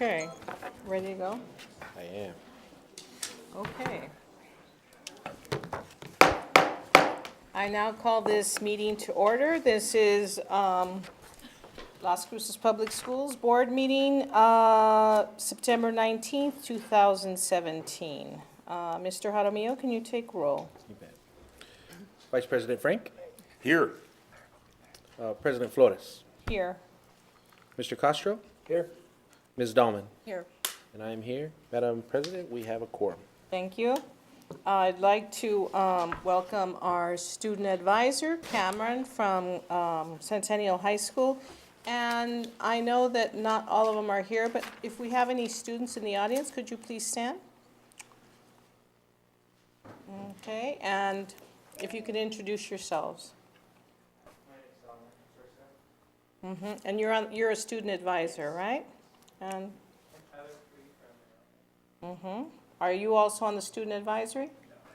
Okay, ready to go? I am. Okay. I now call this meeting to order. This is Las Cruces Public Schools Board meeting, September 19th, 2017. Mr. Jaramillo, can you take roll? You bet. Vice President Frank, Here. President Flores, Here. Mr. Castro, Here. Ms. Dahlman, Here. and I am here. Madam President, we have a quorum. Thank you. I'd like to welcome our student advisor, Cameron, from Centennial High School. And I know that not all of them are here, but if we have any students in the audience, could you please stand? Okay, and if you could introduce yourselves. And you're a student advisor, right? And are you also on the student advisory?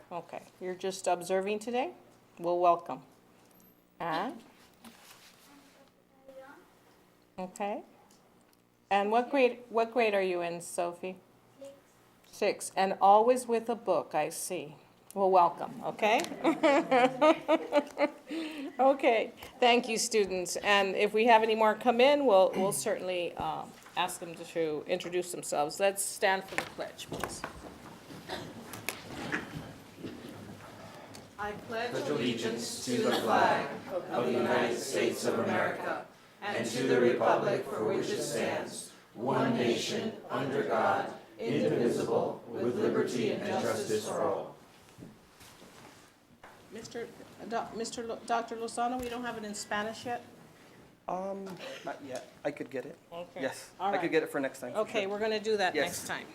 No. Okay, you're just observing today? Well, welcome. And? Okay. And what grade are you in, Sophie? 6. 6, and always with a book, I see. Well, welcome, okay? Okay, thank you, students. And if we have any more come in, we'll certainly ask them to introduce themselves. Let's stand for the pledge, please. I pledge allegiance to the flag of the United States of America and to the republic for which it stands, one nation, under God, indivisible, with liberty and justice for all. Dr. Lozano, we don't have it in Spanish yet? Not yet. I could get it. Okay. Yes, All I right. could get it for next time. for Okay, sure. we're gonna do that Yes. next time.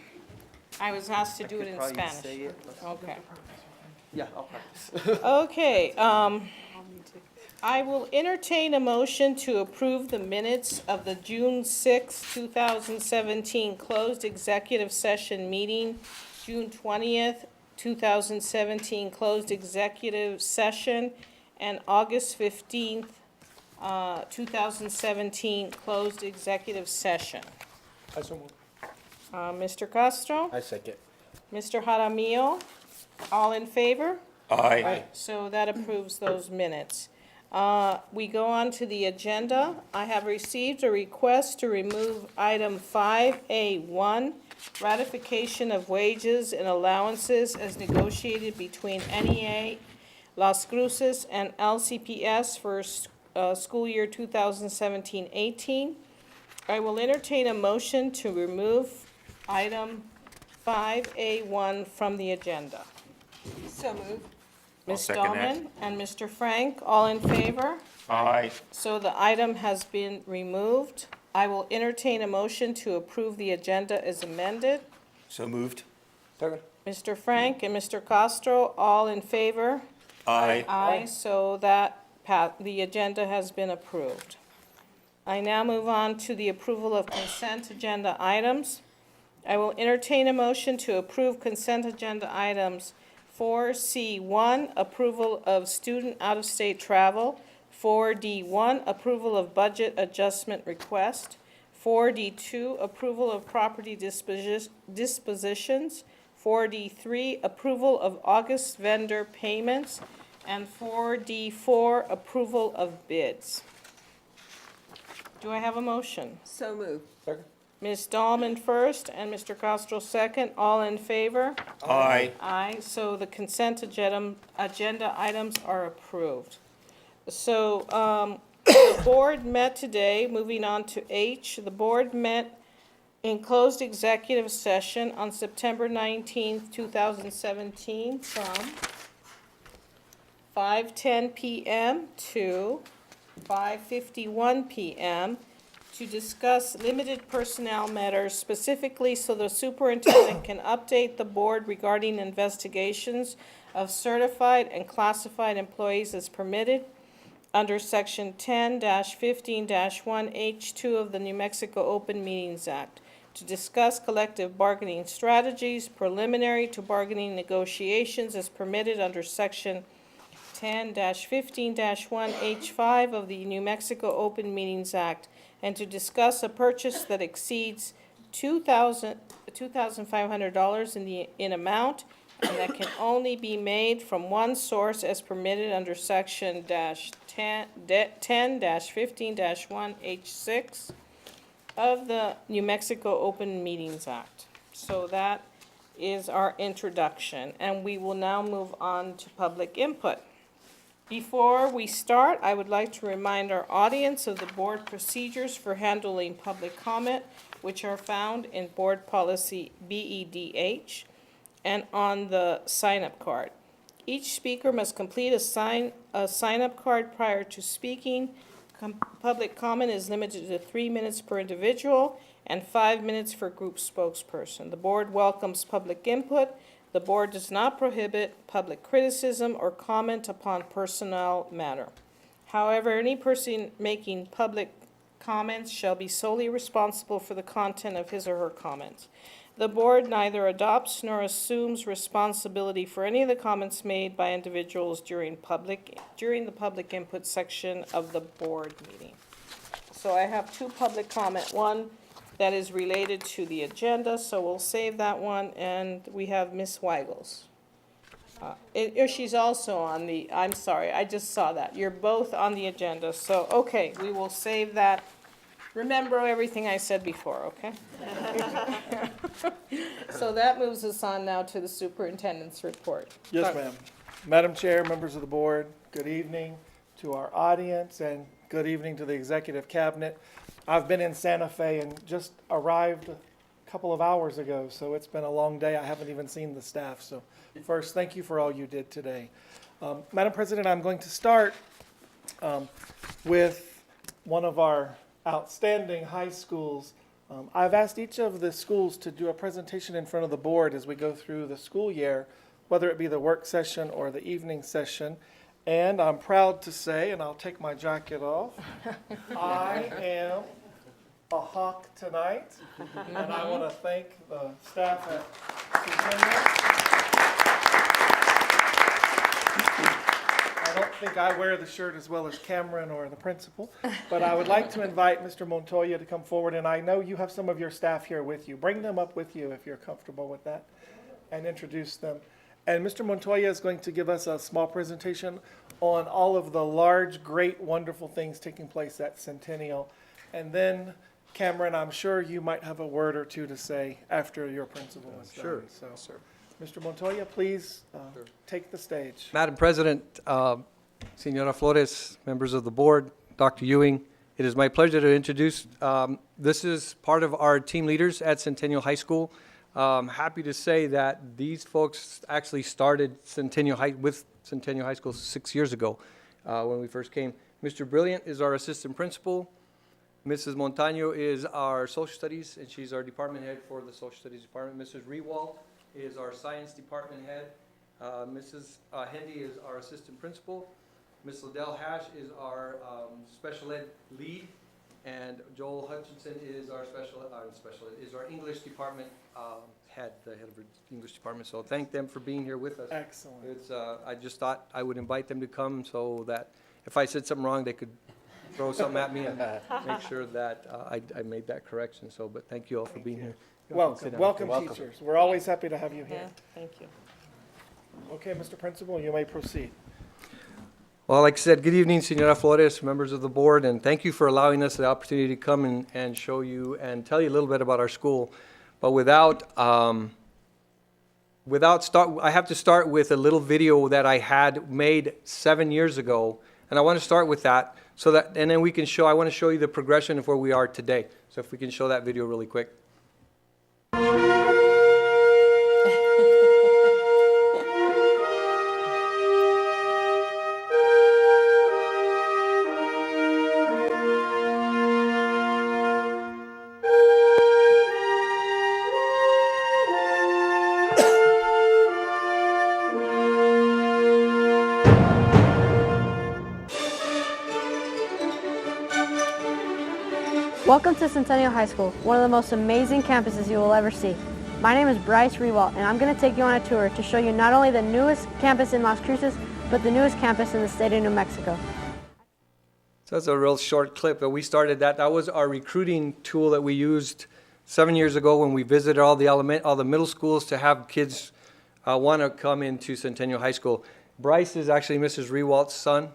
I was asked to I do could it in probably Spanish. say it, but- Okay. Yeah, I'll practice. Okay, I will entertain a motion to approve the minutes of the June 6, 2017 closed executive session meeting, June 20th, 2017 closed executive session, and August 15th, 2017 closed executive session. I so move. Mr. Castro? I second. Mr. Jaramillo? All in favor? Aye. So that approves those minutes. We go on to the agenda. I have received a request to remove item 5A1, ratification of wages and allowances as negotiated between NEA, Las Cruces, and LCPS for school year 2017-18. I will entertain a motion to remove item 5A1 from the agenda. So moved. Ms. second that. Dahlman and Mr. Frank, all in favor? Aye. So the item has been removed. I will entertain a motion to approve the agenda as amended. So moved. Second. Mr. Frank and Mr. Castro, all in favor? Aye. Aye, so that the agenda has been approved. I now move on to the approval of consent agenda items. I will entertain a motion to approve consent agenda items 4C1, approval of student out-of-state travel. 4D1, approval of budget adjustment request. 4D2, approval of property dispositions. 4D3, approval of August vendor payments. And 4D4, approval of bids. Do I have a motion? So moved. Second. Ms. Dahlman first and Mr. Castro second. All in favor? Aye. Aye, so the consent agenda items are approved. So, the board met today, moving on to H. The board met in closed executive session on September 19th, 2017 from 5:10 PM to 5:51 PM to discuss limited personnel matters, specifically so the superintendent can update the board regarding investigations of certified and classified employees as permitted under Section 10-15-1H2 of the New Mexico Open Meetings Act, to discuss collective bargaining strategies preliminary to bargaining negotiations as permitted under Section 10-15-1H5 of the New Mexico Open Meetings Act, and to discuss a purchase that exceeds $2,500 in amount, and that can only be made from one source as permitted under section -10-15-1H6 of the New Mexico Open Meetings Act. So that is our introduction, and we will now move on to public input. Before we start, I would like to remind our audience of the board procedures for handling public comment, which are found in Board Policy BEDH and on the sign-up card. Each speaker must complete a sign-up card prior to speaking. Public comment is limited to 3 minutes per individual and 5 minutes for group spokesperson. The board welcomes public input. The board does not prohibit public criticism or comment upon personnel matter. However, any person making public comments shall be solely responsible for the content of his or her comments. The board neither adopts nor assumes responsibility for any of the comments made by individuals during the public input section of the board meeting. So I have two public comment, one that is related to the agenda, so we'll save that one, and we have Ms. Weigels. She's also on the, I'm sorry, I just saw that. You're both on the agenda, so, okay, we will save that. Remember everything I said before, okay? So that moves us on now to the superintendent's report. Yes, ma'am. Madam Chair, members of the board, good evening to our audience and good evening to the executive cabinet. I've been in Santa Fe and just arrived a couple of hours ago, so it's been a long day. I haven't even seen the staff. So first, thank you for all you did today. Madam President, I'm going to start with one of our outstanding high schools. I've asked each of the schools to do a presentation in front of the board as we go through the school year, whether it be the work session or the evening session. And I'm proud to say, and I'll take my jacket off, I am a Hawk tonight. And I want to thank the staff at Centennial. I don't think I wear the shirt as well as Cameron or the principal, but I would like to invite Mr. Montoya to come forward, and I know you have some of your staff here with you. Bring them up with you if you're comfortable with that, and introduce them. And Mr. Montoya is going to give us a small presentation on all of the large, great, wonderful things taking place at Centennial. And then, Cameron, I'm sure you might have a word or two to say after your principal is done. Sure, So, sir. Mr. Montoya, please take the stage. Madam President, Senora Flores, members of the board, Dr. Ewing, it is my pleasure to introduce, this is part of our team leaders at Centennial High School. Happy to say that these folks actually started with Centennial High School 6 years ago when we first came. Mr. Brilliant is our assistant principal. Mrs. Montaño is our social studies, and she's our department head for the social studies department. Mrs. Rewald is our science department head. Mrs. Hendy is our assistant principal. Ms. Liddell Hash is our special ed lead, and Joel Hutchinson is our is our English department head, the head of our English department. So thank them for being here with us. Excellent. It's I just thought I would invite them to come so that if I said something wrong, they could throw something at me and make sure that I made that correction. So, but thank you all for being here. Welcome, welcome teachers. We're always happy to have you Yeah, here. thank you. Okay, Mr. Principal, you may proceed. Well, like I said, good evening, Senora Flores, members of the board, and thank you for allowing us the opportunity to come and show you and tell you a little bit about our school. But I have to start with a little video that I had made 7 years ago, and I want to start with that so that, and then we can show, I want to show you the progression of where we are today. So if we can show that video really quick. Welcome to Centennial High School, one of the most amazing campuses you will ever see. My name is Bryce Rewalt, and I'm going to take you on a tour to show you not only the newest campus in Las Cruces, but the newest campus in the state of New Mexico. So that's a real short clip, but we started that. That was our recruiting tool that we used 7 years ago when we visited all the middle schools to have kids want to come into Centennial High School. Bryce is actually Mrs. Rewalt's son.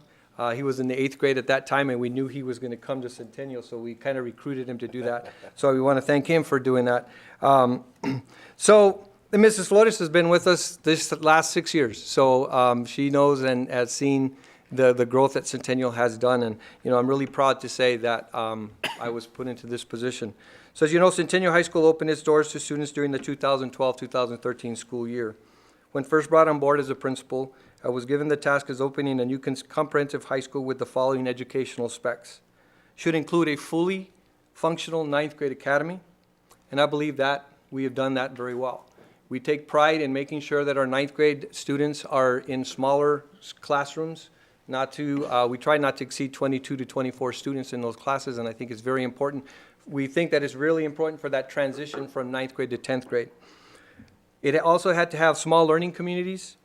He was in the 8th grade at that time, and we knew he was going to come to Centennial, so we kind of recruited him to do that. So we want to thank him for doing that. So Mrs. Flores has been with us this last 6 years, so she knows and has seen the growth that Centennial has done, and I'm really proud to say that I was put into this position. So as you know, Centennial High School opened its doors to students during the 2012-2013 school year. When first brought on board as a principal, I was given the task of opening a new comprehensive high school with the following educational specs. Should include a fully functional 9th grade academy, and I believe that we have done that very well. We take pride in making sure that our 9th grade students are in smaller classrooms. We try not to exceed 22 to 24 students in those classes, and I think it's very important. We think that it's really important for that transition from 9th grade to 10th grade. It also had to have small learning communities,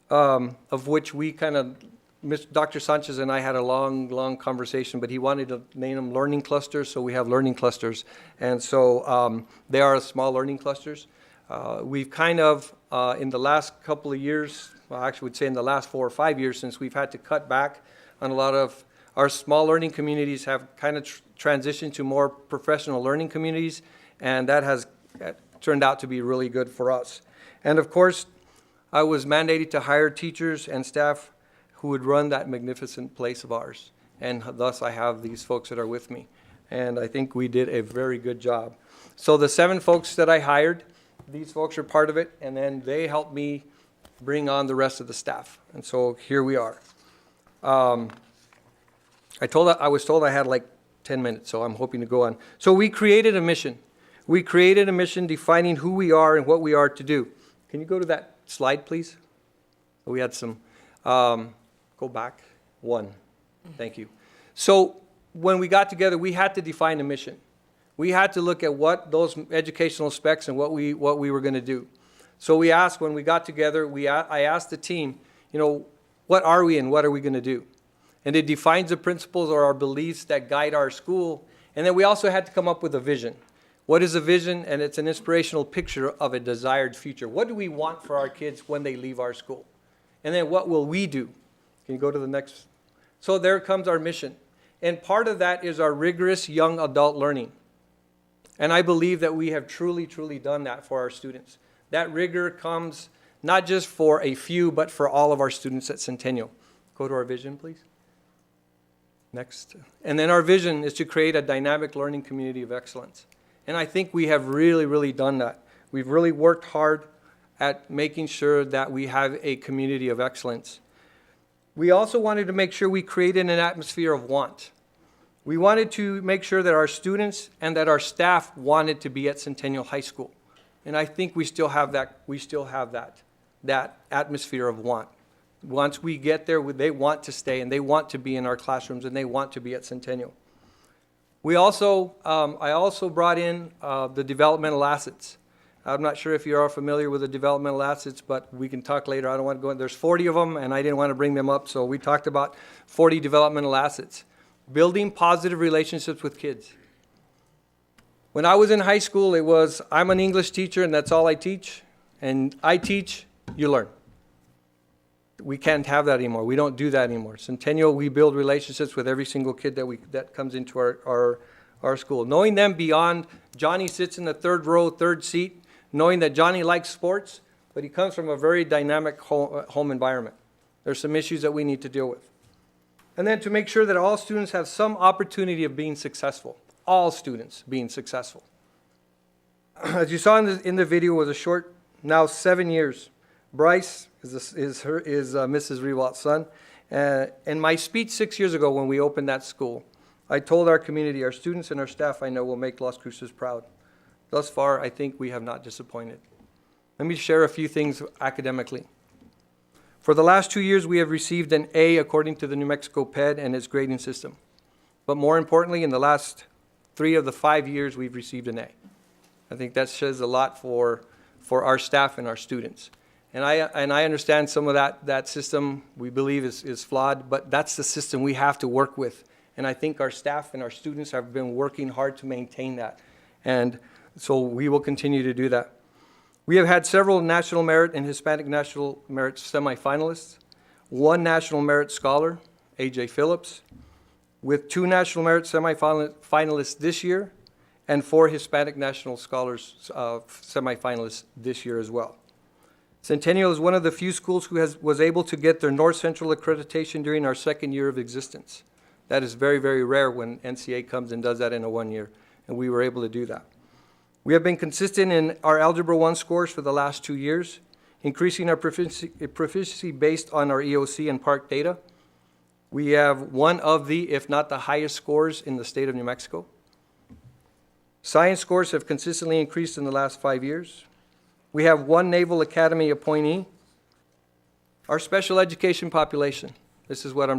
of which we Dr. Sanchez and I had a long conversation, but he wanted to name them learning clusters, so we have learning clusters. And so they are small learning clusters. We've in the last couple of years, well, actually would say in the last 4 or 5 years, since we've had to cut back on a lot of our small learning communities, have transitioned to more professional learning communities, and that has turned out to be really good for us. And of course, I was mandated to hire teachers and staff who would run that magnificent place of ours, and thus I have these folks that are with me, and I think we did a very good job. So the 7 folks that I hired, these folks are part of it, and then they helped me bring on the rest of the staff, and so here we are. I was told I had like 10 minutes, so I'm hoping to go on. So we created a mission. We created a mission defining who we are and what we are to do. Can you go to that slide, please? We had some, go back, 1. Thank you. So when we got together, we had to define a mission. We had to look at what those educational specs and what we were going to do. So we asked, when we got together, I asked the team, what are we and what are we going to do? And it defines the principles or our beliefs that guide our school. And then we also had to come up with a vision. What is a vision? And it's an inspirational picture of a desired future. What do we want for our kids when they leave our school? And then what will we do? Can you go to the next? So there comes our mission. And part of that is our rigorous young adult learning. And I believe that we have truly, truly done that for our students. That rigor comes not just for a few, but for all of our students at Centennial. Go to our vision, please. Next. And then our vision is to create a dynamic learning community of excellence. And I think we have really, really done that. We've really worked hard at making sure that we have a community of excellence. We also wanted to make sure we created an atmosphere of want. We wanted to make sure that our students and that our staff wanted to be at Centennial High School. And I think we still have that atmosphere of want. Once we get there, they want to stay and they want to be in our classrooms and they want to be at Centennial. I also brought in the developmental assets. I'm not sure if you are familiar with the developmental assets, but we can talk later. I don't want to go in. There's 40 of them, and I didn't want to bring them up, so we talked about 40 developmental assets. Building positive relationships with kids. When I was in high school, it was, I'm an English teacher, and that's all I teach. And I teach, you learn. We can't have that anymore. We don't do that anymore. Centennial, we build relationships with every single kid that comes into our school. Knowing them beyond, Johnny sits in the 3rd row, 3rd seat, knowing that Johnny likes sports, but he comes from a very dynamic home environment. There's some issues that we need to deal with. And then to make sure that all students have some opportunity of being successful. All students being successful. As you saw in the video, was a short, now 7 years. Bryce is Mrs. Rewalt's son. In my speech 6 years ago when we opened that school, I told our community, our students and our staff I know will make Las Cruces proud. Thus far, I think we have not disappointed. Let me share a few things academically. For the last 2 years, we have received an A according to the New Mexico PED and its grading system. But more importantly, in the last 3 of the 5 years, we've received an A. I think that says a lot for our staff and our students. And I understand some of that system we believe is flawed, but that's the system we have to work with. And I think our staff and our students have been working hard to maintain that. And So we will continue to do that. We have had several National Merit and Hispanic National Merit semifinalists, one National Merit Scholar, A.J. Phillips, with 2 National Merit semifinalists this year, and 4 Hispanic National Scholars semifinalists this year as well. Centennial is one of the few schools who was able to get their North Central accreditation during our 2nd year of existence. That is very, very rare when NCA comes and does that in a 1 year, and we were able to do that. We have been consistent in our Algebra 1 scores for the last 2 years, increasing our proficiency based on our EOC and PARC data. We have one of the, if not the highest scores in the state of New Mexico. Science scores have consistently increased in the last 5 years. We have 1 Naval Academy appointee. Our special education population, this is what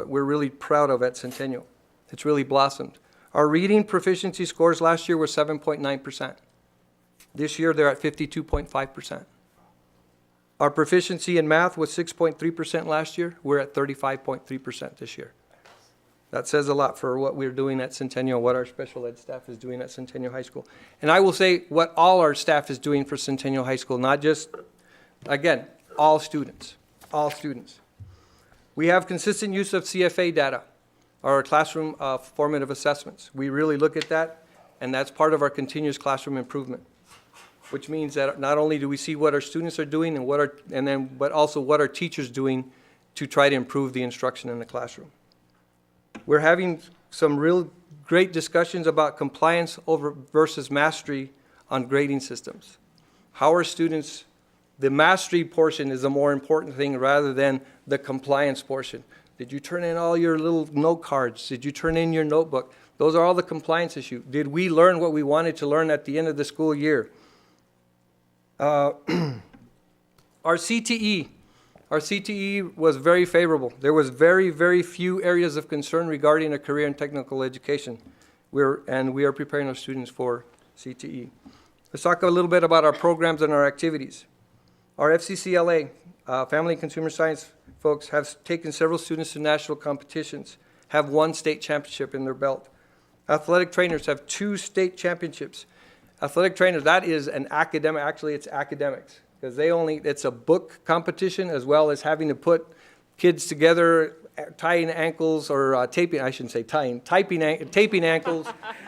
we're really proud of at Centennial. It's really blossomed. Our reading proficiency scores last year were 7.9%. This year, they're at 52.5%. Our proficiency in math was 6.3% last year. We're at 35.3% this year. That says a lot for what we're doing at Centennial, what our special ed staff is doing at Centennial High School. And I will say what all our staff is doing for Centennial High School, not just, again, all students, all students. We have consistent use of CFA data, our classroom formative assessments. We really look at that, and that's part of our continuous classroom improvement, which means that not only do we see what our students are doing but also what our teachers doing to try to improve the instruction in the classroom. We're having some real great discussions about compliance versus mastery on grading systems. How are students, the mastery portion is the more important thing rather than the compliance portion. Did you turn in all your little note cards? Did you turn in your notebook? Those are all the compliance issues. Did we learn what we wanted to learn at the end of the school year? Our CTE was very favorable. There was very, very few areas of concern regarding a career in technical education. We are preparing our students for CTE. Let's talk a little bit about our programs and our activities. Our FCCLA, Family and Consumer Science folks, have taken several students to national competitions, have 1 state championship in their belt. Athletic trainers have 2 state championships. Athletic trainers, that is an academic, actually it's academics, because it's a book competition as well as having to put kids together, tying ankles, or taping, I shouldn't say tying, taping ankles,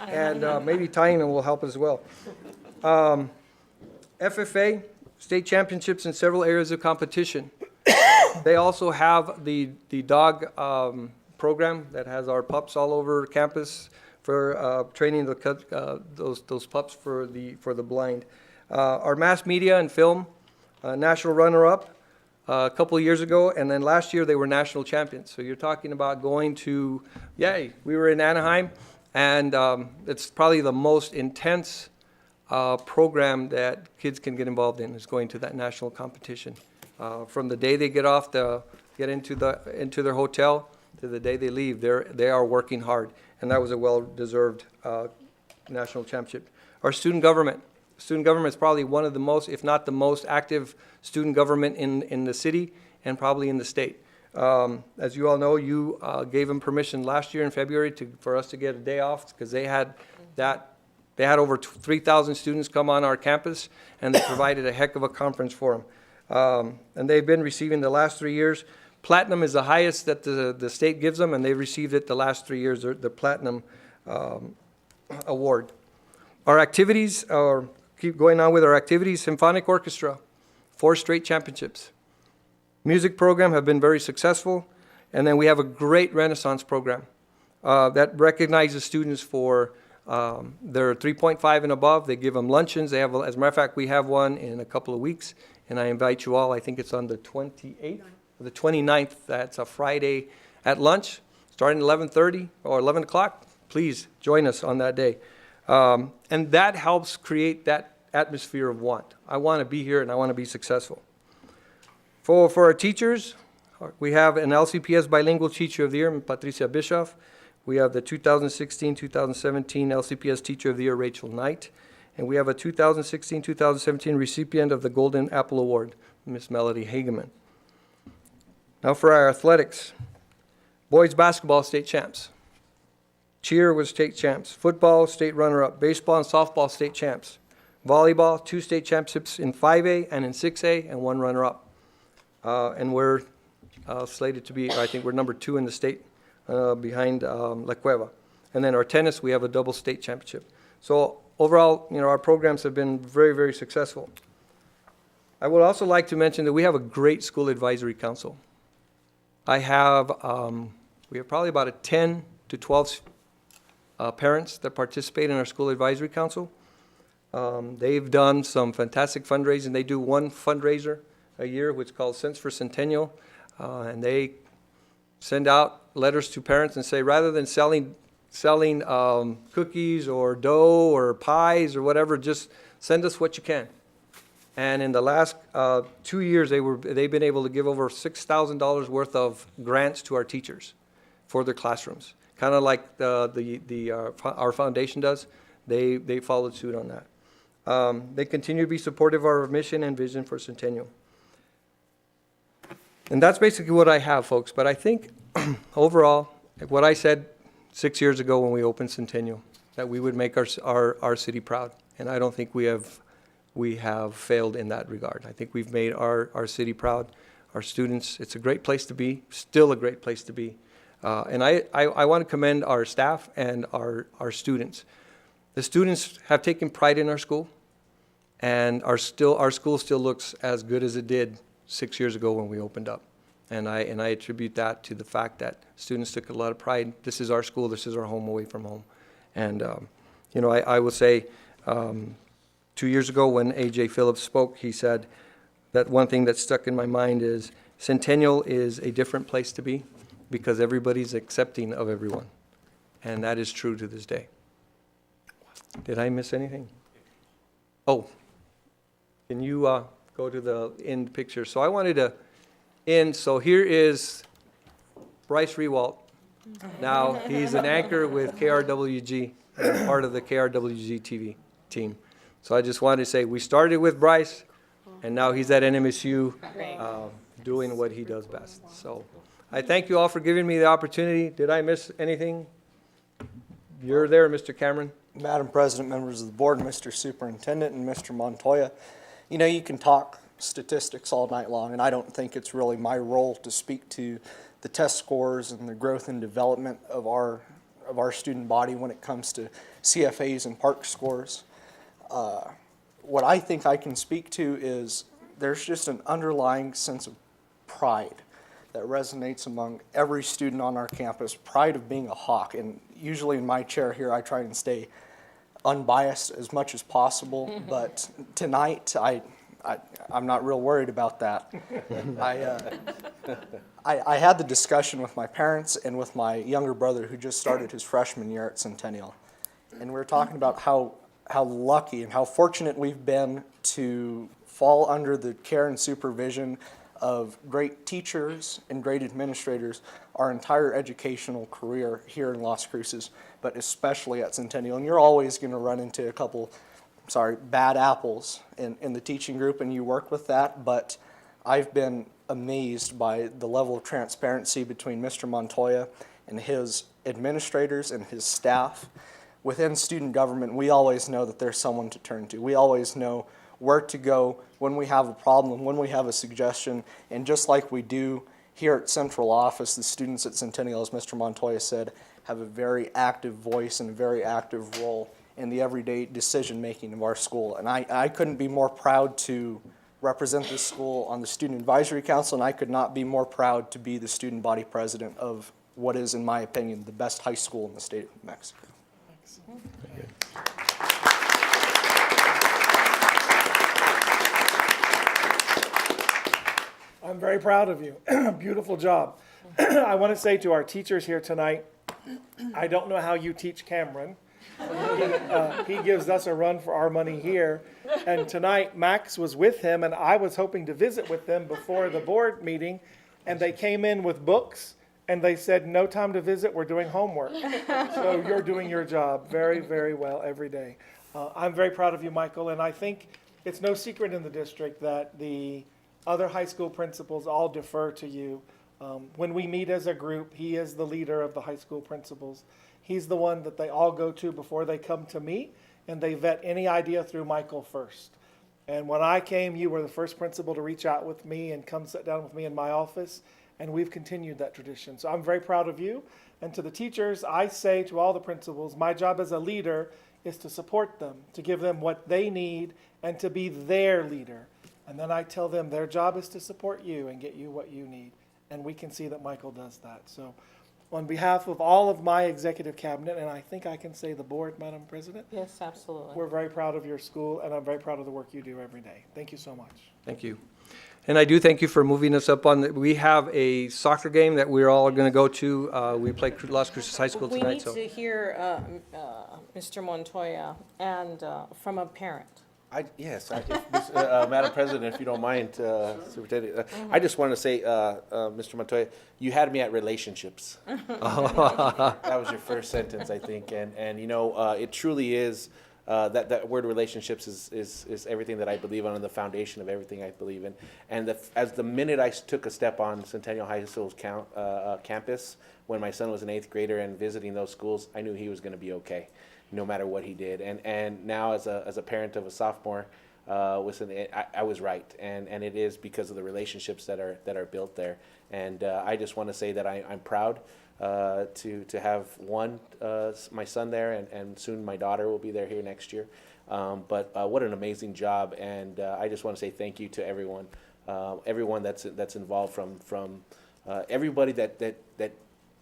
and maybe tying them will help as well. FFA, state championships in several areas of competition. They also have the dog program that has our pups all over campus for training those pups for the blind. Our mass media and film, national runner-up a couple of years ago, and then last year they were national champions. So you're talking about going to, we were in Anaheim, and it's probably the most intense program that kids can get involved in, is going to that national competition. From the day they get into their hotel to the day they leave, they are working hard, and that was a well-deserved national championship. Our student government is probably one of the most, if not the most active student government in the city and probably in the state. As you all know, you gave them permission last year in February for us to get a day off, because they had over 3,000 students come on our campus, and they provided a heck of a conference for them. And they've been receiving the last 3 years. Platinum is the highest that the state gives them, and they've received it the last 3 years, the Platinum Award. Our activities, keep going on with our activities. Symphonic Orchestra, 4 straight championships. Music program have been very successful. And then we have a great Renaissance program that recognizes students for their 3.5 and above. They give them luncheons. As a matter of fact, we have one in a couple of weeks. And I invite you all, I think it's on the 28th, or the 29th, that's a Friday at lunch, starting at 11:30 or 11 o'clock. Please join us on that day. And that helps create that atmosphere of want. I want to be here and I want to be successful. For our teachers, we have an LCPS Bilingual Teacher of the Year, Patricia Bischoff. We have the 2016-2017 LCPS Teacher of the Year, Rachel Knight. And we have a 2016-2017 recipient of the Golden Apple Award, Miss Melody Hageman. Now for our athletics. Boys basketball state champs. Cheer was state champs. Football, state runner-up. Baseball and softball, state champs. Volleyball, 2 state championships in 5A and in 6A, and 1 runner-up. And we're slated to be, I think we're number 2 in the state, behind La Cueva. And then our tennis, we have a double state championship. So overall, our programs have been very, very successful. I would also like to mention that we have a great school advisory council. We have probably about 10 to 12 parents that participate in our school advisory council. They've done some fantastic fundraising. They do one fundraiser a year, which is called Cents for Centennial, and they send out letters to parents and say, rather than selling cookies or dough or pies or whatever, just send us what you can. And in the last 2 years, they've been able to give over $6,000 worth of grants to our teachers for their classrooms, kind of like our foundation does. They followed suit on that. They continue to be supportive of our mission and vision for Centennial. And that's basically what I have, folks. But I think overall, what I said 6 years ago when we opened Centennial, that we would make our city proud. And I don't think we have failed in that regard. I think we've made our city proud, our students. It's a great place to be, still a great place to be. And I want to commend our staff and our students. The students have taken pride in our school, and our school still looks as good as it did 6 years ago when we opened up. And I attribute that to the fact that students took a lot of pride. This is our school, this is our home away from home. And, I will say, 2 years ago when A.J. Phillips spoke, he said that one thing that stuck in my mind is Centennial is a different place to be because everybody's accepting of everyone. And that is true to this day. Did I miss anything? Oh, can you go to the end picture? So I wanted to end. So here is Bryce Rewalt. Now he's an anchor with KRWG and part of the KRWG TV team. So I just wanted to say we started with Bryce, and now he's at NMSU doing what he does best. So I thank you all for giving me the opportunity. Did I miss anything? You're there, Mr. Cameron. Madam President, members of the board, Mr. Superintendent, and Mr. Montoya, you can talk statistics all night long, and I don't think it's really my role to speak to the test scores and the growth and development of our student body when it comes to CFAs and PARCC scores. What I think I can speak to is there's just an underlying sense of pride that resonates among every student on our campus, pride of being a Hawk. And usually in my chair here, I try and stay unbiased as much as possible, but tonight I'm not real worried about that. I had the discussion with my parents and with my younger brother who just started his freshman year at Centennial. And we were talking about how lucky and how fortunate we've been to fall under the care and supervision of great teachers and great administrators our entire educational career here in Las Cruces, but especially at Centennial. And you're always going to run into a couple, bad apples in the teaching group, and you work with that, but I've been amazed by the level of transparency between Mr. Montoya and his administrators and his staff. Within student government, we always know that there's someone to turn to. We always know where to go when we have a problem, when we have a suggestion, and just like we do here at central office, the students at Centennial, as Mr. Montoya said, have a very active voice and a very active role in the everyday decision-making of our school. And I couldn't be more proud to represent this school on the Student Advisory Council, and I could not be more proud to be the student body president of what is, in my opinion, the best high school in the state of New Mexico. I'm very proud of you. Beautiful job. I want to say to our teachers here tonight, I don't know how you teach Cameron. He gives us a run for our money here. And tonight, Max was with him, and I was hoping to visit with them before the board meeting, and they came in with books, and they said, no time to visit, we're doing homework. So you're doing your job very, very well every day. I'm very proud of you, Michael, and I think it's no secret in the district that the other high school principals all defer to you When we meet as a group, he is the leader of the high school principals. He's the one that they all go to before they come to me, and they vet any idea through Michael first. And when I came, you were the first principal to reach out with me and come sit down with me in my office, and we've continued that tradition. So I'm very proud of you. And to the teachers, I say to all the principals, my job as a leader is to support them, to give them what they need, and to be their leader. And then I tell them their job is to support you and get you what you need. And we can see that Michael does that. So on behalf of all of my executive cabinet, and I think I can say the board, Madam President, Yes, absolutely. we're very proud of your school, and I'm very proud of the work you do every day. Thank you so much. Thank you. And I do thank you for moving us up on, we have a soccer game that we're all going to go to. We play Las Cruces High School We tonight, need so. to hear Mr. Montoya and from a parent. Yes, Madam President, if you don't mind, Superintendent, I just want to say, Mr. Montoya, you had me at relationships. That was your first sentence, I think, and you know, it truly is, that word relationships is everything that I believe on, and the foundation of everything I believe in. And as the minute I took a step on Centennial High School's campus, when my son was an 8th grader and visiting those schools, I knew he was going to be okay, no matter what he did. And now as a parent of a sophomore, I was right, and it is because of the relationships that are built there. And I just want to say that I'm proud to have my son there, and soon my daughter will be there here next year. But what an amazing job, and I just want to say thank you to everyone that's involved, from everybody that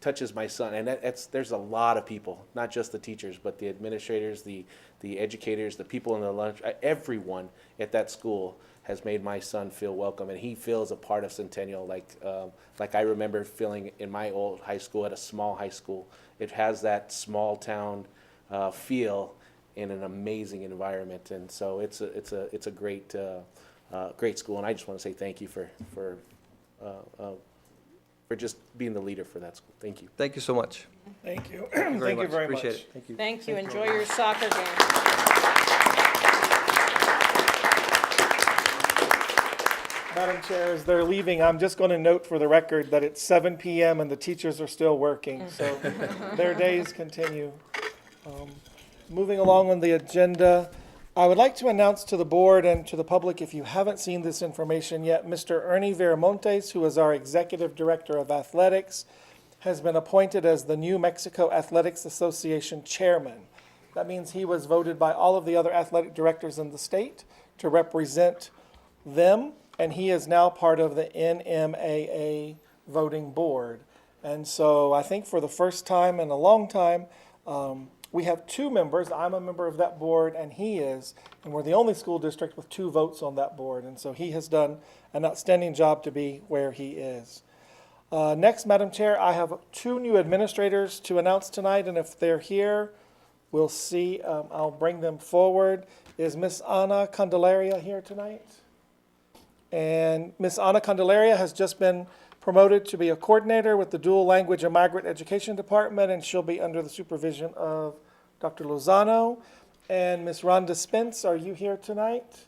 touches my son, and there's a lot of people, not just the teachers, but the administrators, the educators, the people in the lunch, everyone at that school has made my son feel welcome, and he feels a part of Centennial, like I remember feeling in my old high school, at a small high school. It has that small town feel in an amazing environment, and so it's a great school, and I just want to say thank you for just being the leader for that school. Thank you. Thank you so much. Thank you. Thank you very much. very Appreciate much. it. Thank you. Thank you. Enjoy your soccer game. Madam Chair, as they're leaving, I'm just going to note for the record that it's 7 p.m. and the teachers are still working, so their days continue. Moving along on the agenda, I would like to announce to the board and to the public, if you haven't seen this information yet, Mr. Ernie Viramontes, who is our Executive Director of Athletics, has been appointed as the New Mexico Athletics Association Chairman. That means he was voted by all of the other athletic directors in the state to represent them, and he is now part of the NMAA voting board. And so I think for the first time in a long time, we have 2 members. I'm a member of that board, and he is, and we're the only school district with 2 votes on that board. And so he has done an outstanding job to be where he is. Next, Madam Chair, I have 2 new administrators to announce tonight, and if they're here, we'll see. I'll bring them forward. Is Miss Ana Candelaria here tonight? And Miss Ana Candelaria has just been promoted to be a coordinator with the Dual Language and Migrant Education Department, and she'll be under the supervision of Dr. Lozano. And Miss Rhonda Spence, are you here tonight?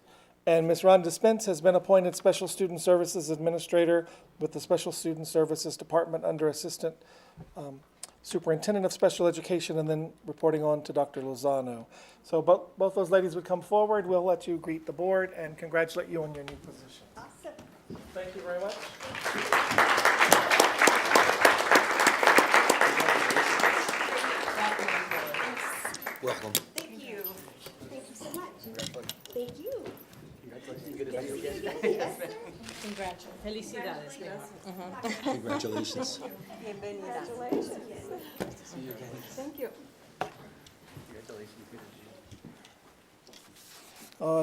And Ms. Rhonda Spence has been appointed Special Student Services Administrator with the Special Student Services Department under Assistant Superintendent of Special Education, and then reporting on to Dr. Lozano. So both those ladies would come forward. We'll let you greet the board and congratulate you on your new position. Awesome. Thank you very much. Welcome. Thank you. Thank you so much. Thank you. Yes. Congratulations. Felicidades. Congratulations. Congratulations. Thank you.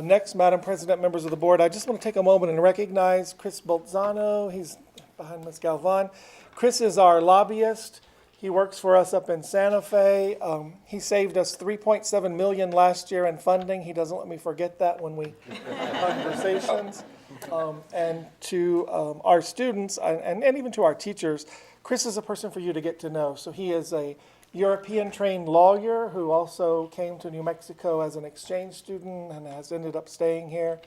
Next, Madam President, members of the board, I just want to take a moment and recognize Chris Bolzano. He's behind Ms. Galvan. Chris is our lobbyist. He works for us up in Santa Fe. He saved us $3.7 million last year in funding. He doesn't let me forget that when we have conversations. And to our students and even to our teachers, Chris is a person for you to get to know. So he is a European-trained lawyer who also came to New Mexico as an exchange student and has ended up staying here.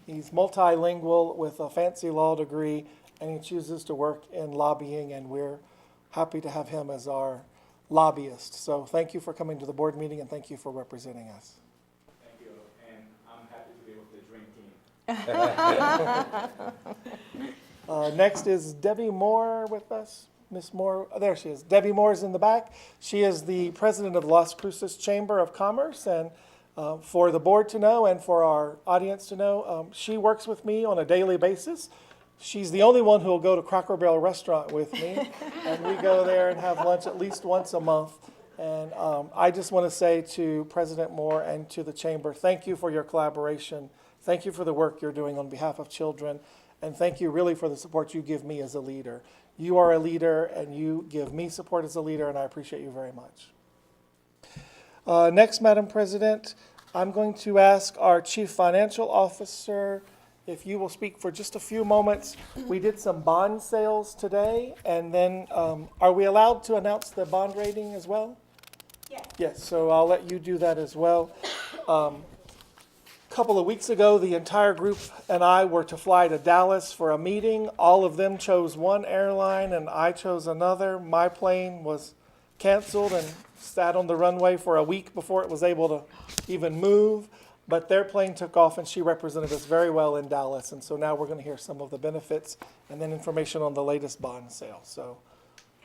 He's multilingual with a fancy law degree, and he chooses to work in lobbying, and we're happy to have him as our lobbyist. So thank you for coming to the board meeting, and thank you for representing us. Thank you, and I'm happy to be with the dream team. Next is Debbie Moore with us. Miss Moore, oh, there she is. Debbie Moore is in the back. She is the president of the Las Cruces Chamber of Commerce, and for the board to know and for our audience to know, she works with me on a daily basis. She's the only one who will go to Cracker Barrel restaurant with me, and we go there and have lunch at least once a month. And I just want to say to President Moore and to the Chamber, thank you for your collaboration. Thank you for the work you're doing on behalf of children, and thank you really for the support you give me as a leader. You are a leader, and you give me support as a leader, and I appreciate you very much. Next, Madam President, I'm going to ask our Chief Financial Officer if you will speak for just a few moments. We did some bond sales today, and then are we allowed to announce the bond rating as well? Yes. Yes, so I'll let you do that as well. Couple of weeks ago, the entire group and I were to fly to Dallas for a meeting. All of them chose one airline, and I chose another. My plane was canceled and sat on the runway for a week before it was able to even move. But their plane took off, and she represented us very well in Dallas. And so now we're going to hear some of the benefits and then information on the latest bond sale. So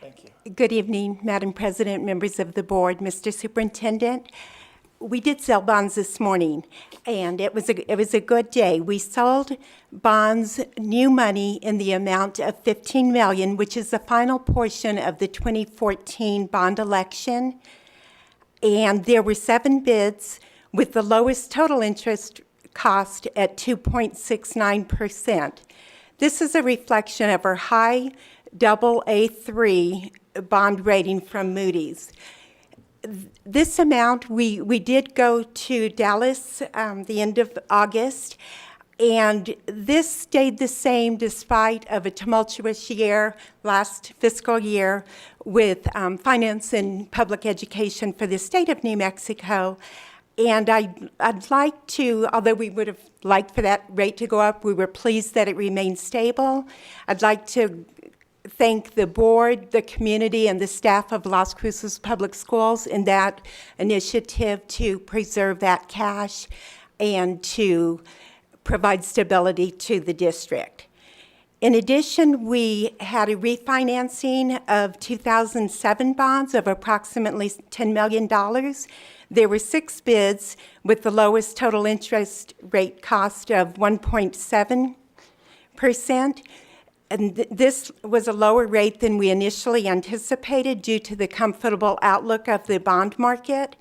thank you. Good evening, Madam President, members of the board, Mr. Superintendent. We did sell bonds this morning, and it was a good day. We sold bonds, new money, in the amount of $15 million, which is the final portion of the 2014 bond election. And there were 7 bids with the lowest total interest cost at 2.69%. This is a reflection of our high AA3 bond rating from Moody's. This amount, we did go to Dallas the end of August, and this stayed the same despite of a tumultuous year, last fiscal year, with finance and public education for the state of New Mexico. And I'd like to, although we would have liked for that rate to go up, we were pleased that it remained stable. I'd like to thank the board, the community, and the staff of Las Cruces Public Schools in that initiative to preserve that cash and to provide stability to the district. In addition, we had a refinancing of 2007 bonds of approximately $10 million. There were 6 bids with the lowest total interest rate cost of 1.7%. And this was a lower rate than we initially anticipated due to the comfortable outlook of the bond market.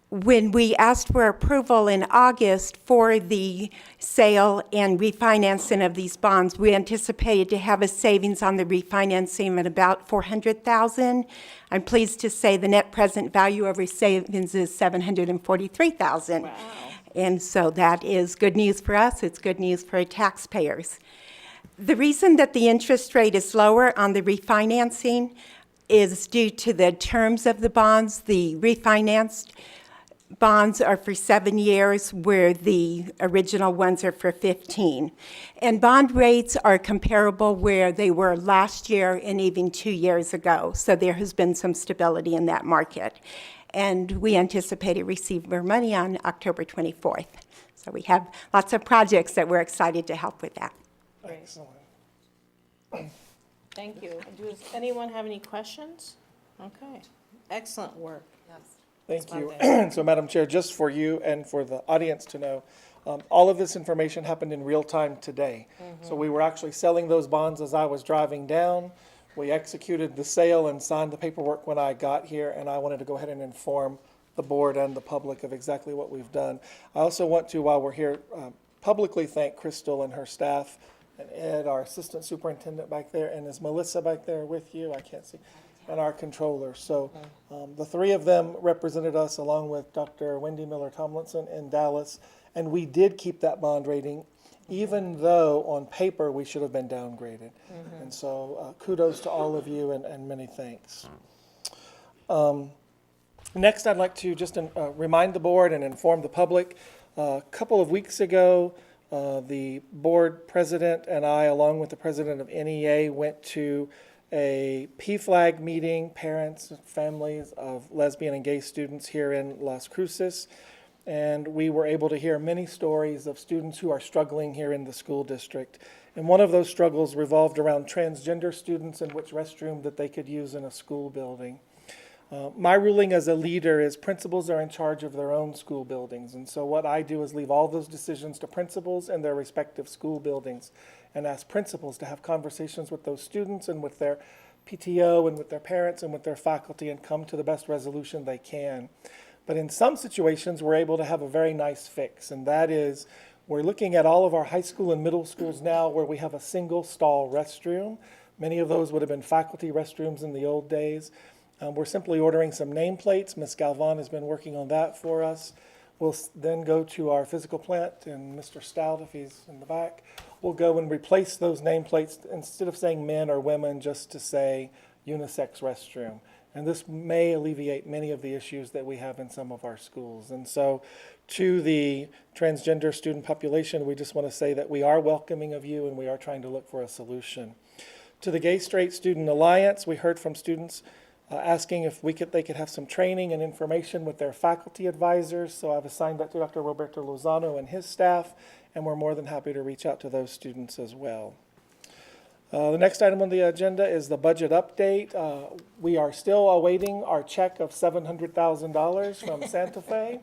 When we asked for approval in August for the sale and refinancing of these bonds, we anticipated to have a savings on the refinancing at about $400,000. I'm pleased to say the net present value of our savings is $743,000. Wow. And so that is good news for us. It's good news for our taxpayers. The reason that the interest rate is lower on the refinancing is due to the terms of the bonds. The refinanced bonds are for 7 years, where the original ones are for 15. And bond rates are comparable where they were last year and even 2 years ago. So there has been some stability in that market. And we anticipate to receive our money on October 24th. So we have lots of projects that we're excited to help with that. Excellent. Thank you. Does anyone have any questions? Okay, excellent work. Thank That's you. fine. So, Madam Chair, just for you and for the audience to know, all of this information happened in real time today. So we were actually selling those bonds as I was driving down. We executed the sale and signed the paperwork when I got here, and I wanted to go ahead and inform the board and the public of exactly what we've done. I also want to, while we're here, publicly thank Crystal and her staff, and Ed, our assistant superintendent back there, and is Melissa back there with you? I can't see. And our controller. So the 3 of them represented us along with Dr. Wendy Miller-Tomlinson in Dallas, and we did keep that bond rating, even though on paper we should have been downgraded. And so kudos to all of you, and many thanks. Next, I'd like to just remind the board and inform the public. A couple of weeks ago, The board president and I, along with the president of NEA, went to a PFLAG meeting, parents and families of lesbian and gay students here in Las Cruces. And we were able to hear many stories of students who are struggling here in the school district. And one of those struggles revolved around transgender students and which restroom that they could use in a school building. My ruling as a leader is principals are in charge of their own school buildings. And so what I do is leave all those decisions to principals and their respective school buildings and ask principals to have conversations with those students and with their PTO and with their parents and with their faculty and come to the best resolution they can. But in some situations, we're able to have a very nice fix, and that is we're looking at all of our high school and middle schools now where we have a single stall restroom. Many of those would have been faculty restrooms in the old days. We're simply ordering some nameplates. Ms. Galvan has been working on that for us. We'll then go to our physical plant, and Mr. Stout, if he's in the back, will go and replace those nameplates instead of saying men or women, just to say unisex restroom. And this may alleviate many of the issues that we have in some of our schools. And so to the transgender student population, we just want to say that we are welcoming of you and we are trying to look for a solution. To the Gay Straight Student Alliance, we heard from students asking if they could have some training and information with their faculty advisors. So I've assigned that to Dr. Roberto Lozano and his staff, and we're more than happy to reach out to those students as well. The next item on the agenda is the budget update. We are still awaiting our check of $700,000 from Santa Fe.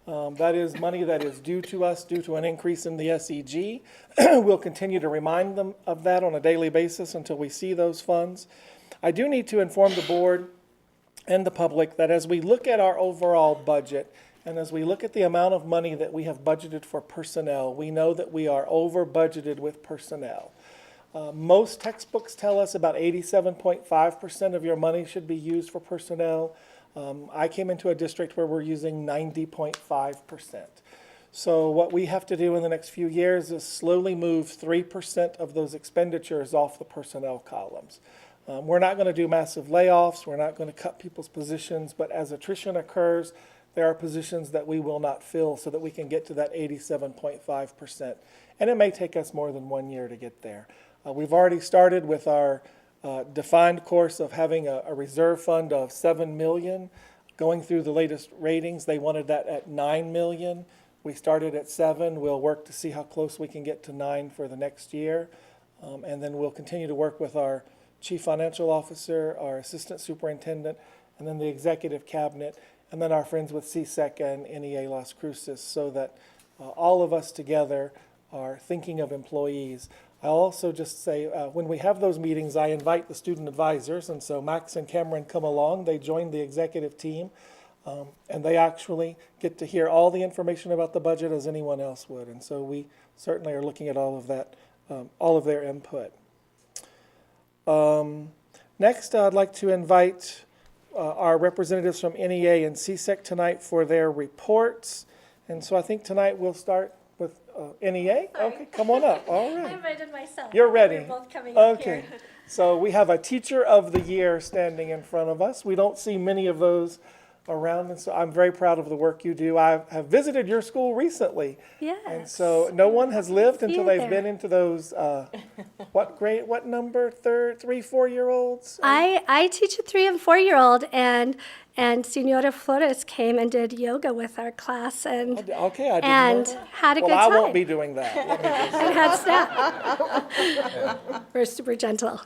That is money that is due to us due to an increase in the SEG. We'll continue to remind them of that on a daily basis until we see those funds. I do need to inform the board and the public that as we look at our overall budget and as we look at the amount of money that we have budgeted for personnel, we know that we are over budgeted with personnel. Most textbooks tell us about 87.5% of your money should be used for personnel. I came into a district where we're using 90.5%. So what we have to do in the next few years is slowly move 3% of those expenditures off the personnel columns. We're not going to do massive layoffs. We're not going to cut people's positions. But as attrition occurs, there are positions that we will not fill so that we can get to that 87.5%. And it may take us more than 1 year to get there. We've already started with our defined course of having a reserve fund of $7 million. Going through the latest ratings, they wanted that at $9 million. We started at 7. We'll work to see how close we can get to 9 for the next year. And then we'll continue to work with our Chief Financial Officer, our Assistant Superintendent, and then the Executive Cabinet, and then our friends with CSEC and NEA Las Cruces, so that all of us together are thinking of employees. I'll also just say, when we have those meetings, I invite the student advisors, and so Max and Cameron come along. They join the executive team, and they actually get to hear all the information about the budget as anyone else would. And so we certainly are looking at all of that, all of their input. Next, I'd like to invite our representatives from NEA and CSEC tonight for their reports. And so I think tonight we'll start with NEA. Okay, come on up. All right. I invited myself. You're ready. We're both coming up Okay. here. So we have a Teacher of the Year standing in front of us. We don't see many of those around, and so I'm very proud of the work you do. I have visited your school recently. Yes. And so no one has lived until You they've there. been into those, what grade, what number, 3, 4-year-olds? I teach a 3 and 4-year-old, and Senora Flores came and did yoga with our class and Okay, I didn't know and that. had a Well, good I time. won't be doing that. Let me just say. And had snack. We're super gentle.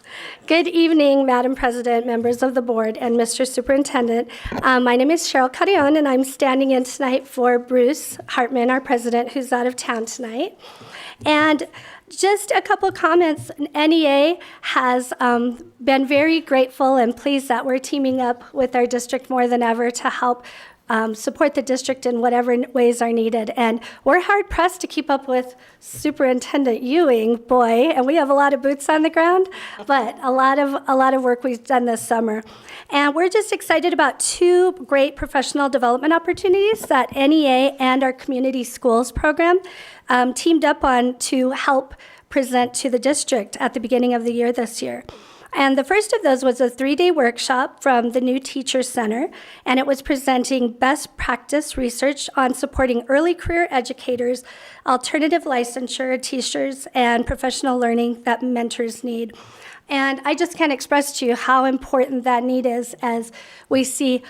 Good evening, Madam President, members of the board, and Mr. Superintendent. My name is Cheryl Carrion, and I'm standing in tonight for Bruce Hartman, our president, who's out of town tonight. And just a couple comments. NEA has been very grateful and pleased that we're teaming up with our district more than ever to help support the district in whatever ways are needed. And we're hard pressed to keep up with Superintendent Ewing, boy, and we have a lot of boots on the ground, but a lot of work we've done this summer. And we're just excited about 2 great professional development opportunities that NEA and our community schools program teamed up on to help present to the district at the beginning of the year this year. And the first of those was a 3-day workshop from the New Teacher Center, and it was presenting best practice research on supporting early career educators, alternative licensure teachers, and professional learning that mentors need. And I just can't express to you how important that need is as we see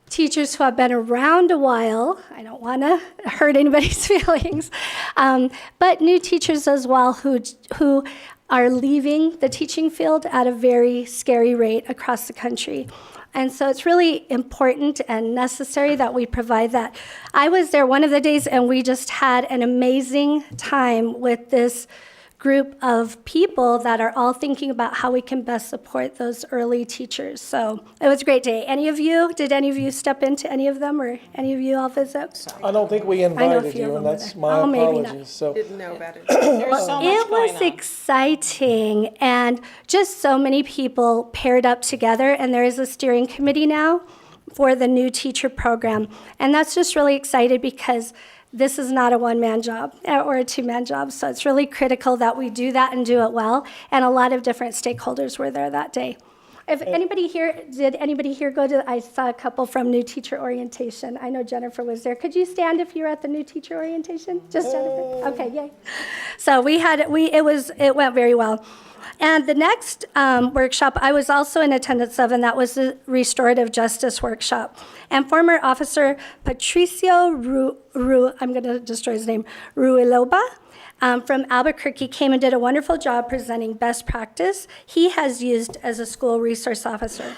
teachers who have been around a while. I don't want to hurt anybody's feelings, but new teachers as well who are leaving the teaching field at a very scary rate across the country. And so it's really important and necessary that we provide that. I was there one of the days, and we just had an amazing time with this group of people that are all thinking about how we can best support those early teachers. So it was a great day. Did any of you step into any of them, or any of you all visit? I don't think we I know a invited few of you, them and that's were my there. Oh, maybe not. apologies. So Didn't know about it. There's so much It going was on. exciting, and just so many people paired up together, and there is a steering committee now for the new teacher program. And that's just really excited because this is not a one-man job or a two-man job, so it's really critical that we do that and do it well, and a lot of different stakeholders were there that day. Did anybody here go to, I saw a couple from New Teacher Orientation. I know Jennifer was there. Could you stand if you were at the New Teacher Orientation? Just Jennifer? Okay, yay. So it went very well. And the next workshop I was also in attendance of, and that was the Restorative Justice Workshop. And former Officer Patricio I'm going to destroy his name, Ruiloba, from Albuquerque came and did a wonderful job presenting best practice he has used as a school resource officer.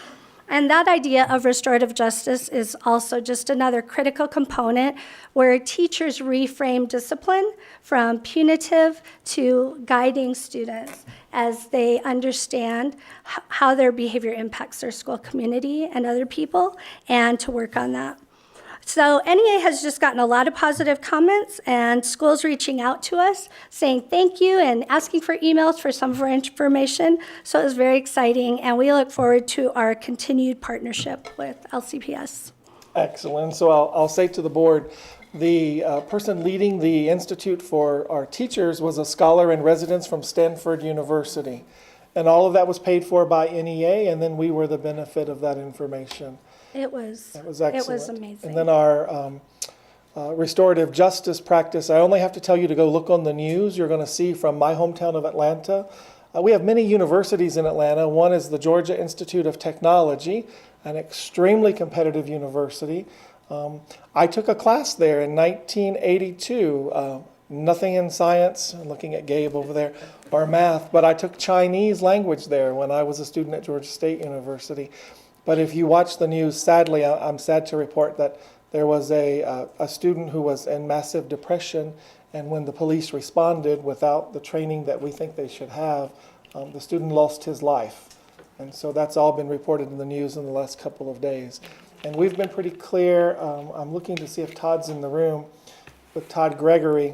And that idea of restorative justice is also just another critical component where teachers reframe discipline from punitive to guiding students as they understand how their behavior impacts their school community and other people, and to work on that. So NEA has just gotten a lot of positive comments, and schools reaching out to us saying thank you and asking for emails for some of our information. So it was very exciting, and we look forward to our continued partnership with LCPS. excellent. So I'll say to the board, the person leading the Institute for our teachers was a scholar in residence from Stanford University. And all of that was paid for by NEA, and then we were the benefit of that information. It was Excellent. It was amazing. And then our restorative justice practice, I only have to tell you to go look on the news. You're going to see from my hometown of Atlanta. We have many universities in Atlanta. One is the Georgia Institute of Technology, an extremely competitive university. I took a class there in 1982. Nothing in science, I'm looking at Gabe over there, or math, but I took Chinese language there when I was a student at Georgia State University. But if you watch the news, sadly, I'm sad to report that there was a student who was in massive depression, and when the police responded without the training that we think they should have, the student lost his life. And so that's all been reported in the news in the last couple of days. And we've been pretty clear. I'm looking to see if Todd's in the room with Todd Gregory.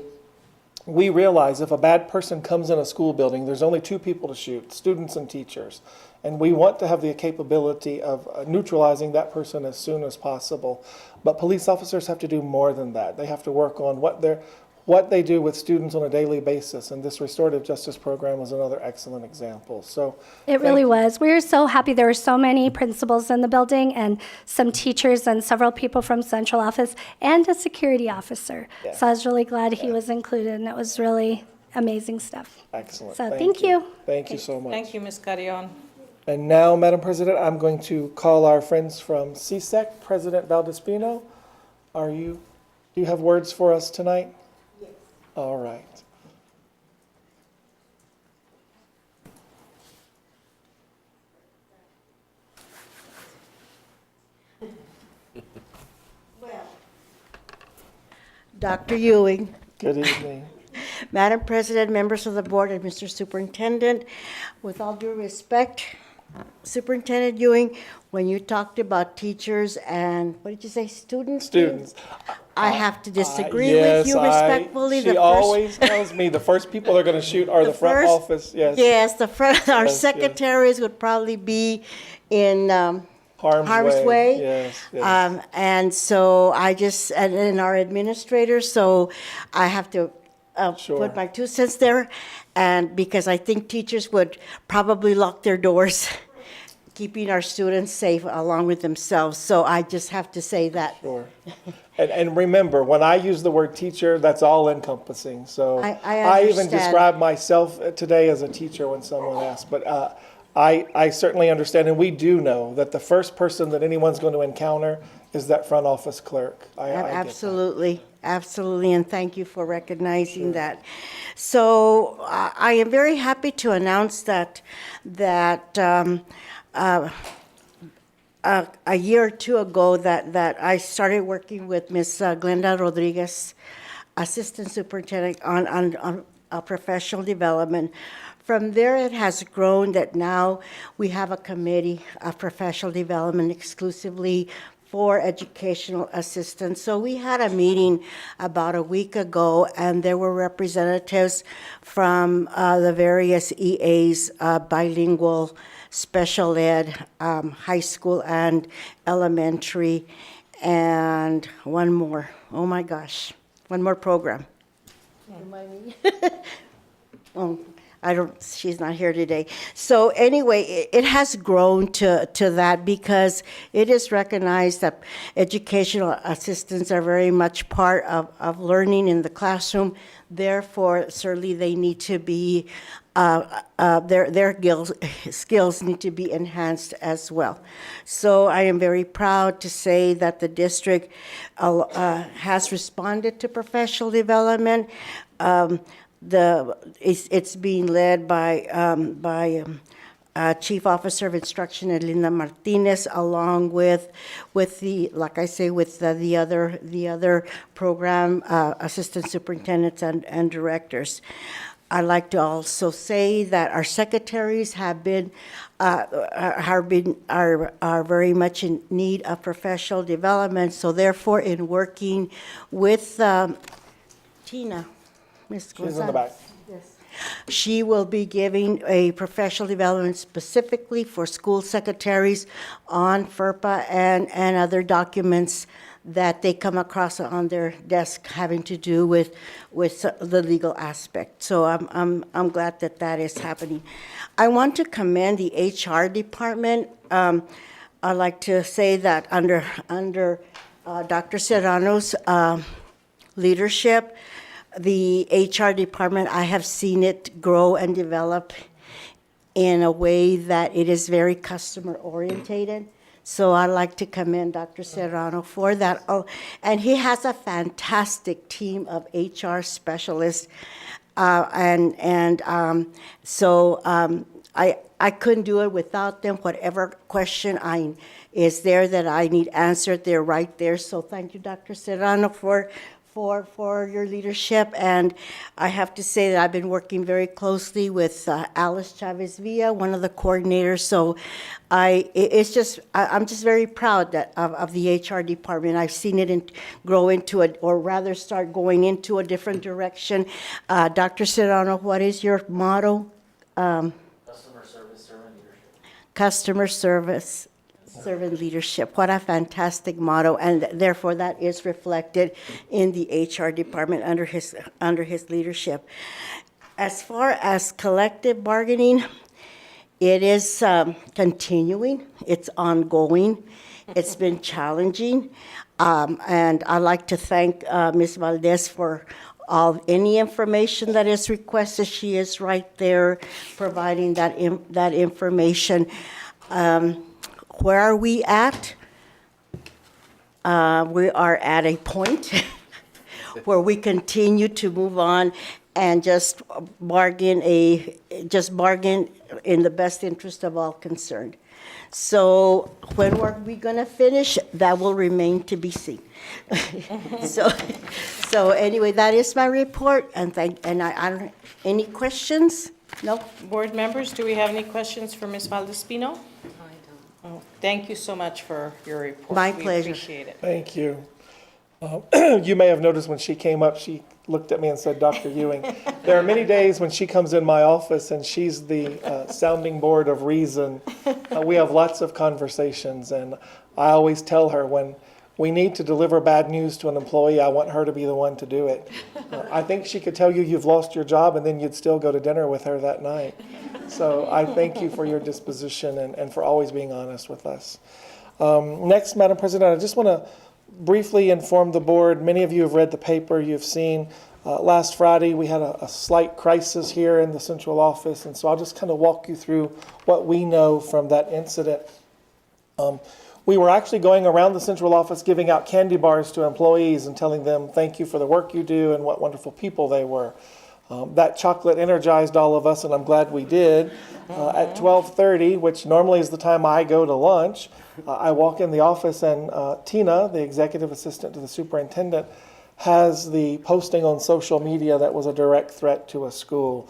We realize if a bad person comes in a school building, there's only two people to shoot, students and teachers. And we want to have the capability of neutralizing that person as soon as possible. But police officers have to do more than that. They have to work on what they do with students on a daily basis. And this restorative justice program was another excellent example. So It really was. We were so happy. There were so many principals in the building, and some teachers and several people from central office and a security officer. Yeah. So I was really glad he was included, and it was really amazing stuff. excellent. So thank you. Thank you so much. Thank you, Ms. Carrion. And now, Madam President, I'm going to call our friends from CSEC, President Valdespino. Do you have words for us tonight? Yes. All right. Well, Dr. Ewing, Good evening. Madam President, members of the board, and Mr. Superintendent, with all due respect, Superintendent Ewing, when you talked about teachers and, what did you say, students? Students. I have to disagree with you respectfully. She always tells me the first people they're going to shoot are the front first- office. Yes. Yes, our Yes, secretaries would probably be in harm's way. Yes. Yes. And so and our administrators, so I have to Sure. put my 2 cents there, and because I think teachers would probably lock their doors, keeping our students safe along with themselves. So I just have to say that. Sure. And remember, when I use the word teacher, that's all encompassing. So I even understand. describe myself today as a teacher when someone asks. But I certainly understand, and we do know that the first person that anyone's going to encounter is that front office clerk. I get that. Absolutely, absolutely, and thank you for recognizing that. So I am very happy to announce that a year or two ago that I started working with Ms. Glenda Rodriguez, Assistant Superintendent, on professional development. From there, it has grown that now we have a committee of professional development exclusively for educational assistants. So we had a meeting about a week ago, and there were representatives from the various EAs, bilingual, special ed, high school and elementary, and one more. Oh my gosh, one more program. Remind me. Oh, I don't, she's not here today. So anyway, it has grown to that because it is recognized that educational assistants are very much part of learning in the classroom. Therefore, certainly they need to be, their skills need to be enhanced as well. So I am very proud to say that the district has responded to professional development. It's being led by Chief Officer of Instruction Linda Martinez, along with the, like I say, with the other program assistant superintendents and directors. I'd like to also say that our secretaries have been are very much in need of professional development. So therefore, in working with Tina. Ms. She's in the back. Yes. She will be giving a professional development specifically for school secretaries on FERPA and other documents that they come across on their desk having to do with the legal aspect. So I'm glad that is happening. I want to commend the HR department. I'd like to say that under Dr. Serrano's leadership, the HR department, I have seen it grow and develop in a way that it is very customer orientated. So I'd like to commend Dr. Serrano for that. Oh, and he has a fantastic team of HR specialists. So I couldn't do it without them. Whatever question is there that I need answered, they're right there. So thank you, Dr. Serrano, for your leadership. And I have to say that I've been working very closely with Alice Chavez Villa, one of the coordinators. So I'm just very proud of the HR department. I've seen it grow into or rather start going into a different direction. Dr. Serrano, what is your motto? Customer service, servant leadership. Customer service, servant leadership. What a fantastic motto, and therefore that is reflected in the HR department under his leadership. As far as collective bargaining, it is continuing. It's ongoing. It's been challenging, and I'd like to thank Ms. Valdez for any information that is requested. She is right there providing that information. Where are we at? We are at a point where we continue to move on and just bargain in the best interest of all concerned. So when are we going to finish? That will remain to be seen. So anyway, that is my report. And I don't, any questions? No. Board members, do we have any questions for Ms. Valdespino? Oh, thank you so much for your report. My We pleasure. appreciate it. Thank you. You may have noticed when she came up, she looked at me and said, Dr. Ewing. There are many days when she comes in my office and she's the sounding board of reason. We have lots of conversations, and I always tell her when we need to deliver bad news to an employee, I want her to be the one to do it. I think she could tell you you've lost your job, and then you'd still go to dinner with her that night. So I thank you for your disposition and for always being honest with us. Next, Madam President, I just want to briefly inform the board. Many of you have read the paper. You've seen last Friday we had a slight crisis here in the central office, and so I'll just kind of walk you through what we know from that incident. We were actually going around the central office giving out candy bars to employees and telling them thank you for the work you do and what wonderful people they were. That chocolate energized all of us, and I'm glad we did. At 12:30, which normally is the time I go to lunch, I walk in the office, and Tina, the executive assistant to the superintendent, has the posting on social media that was a direct threat to a school.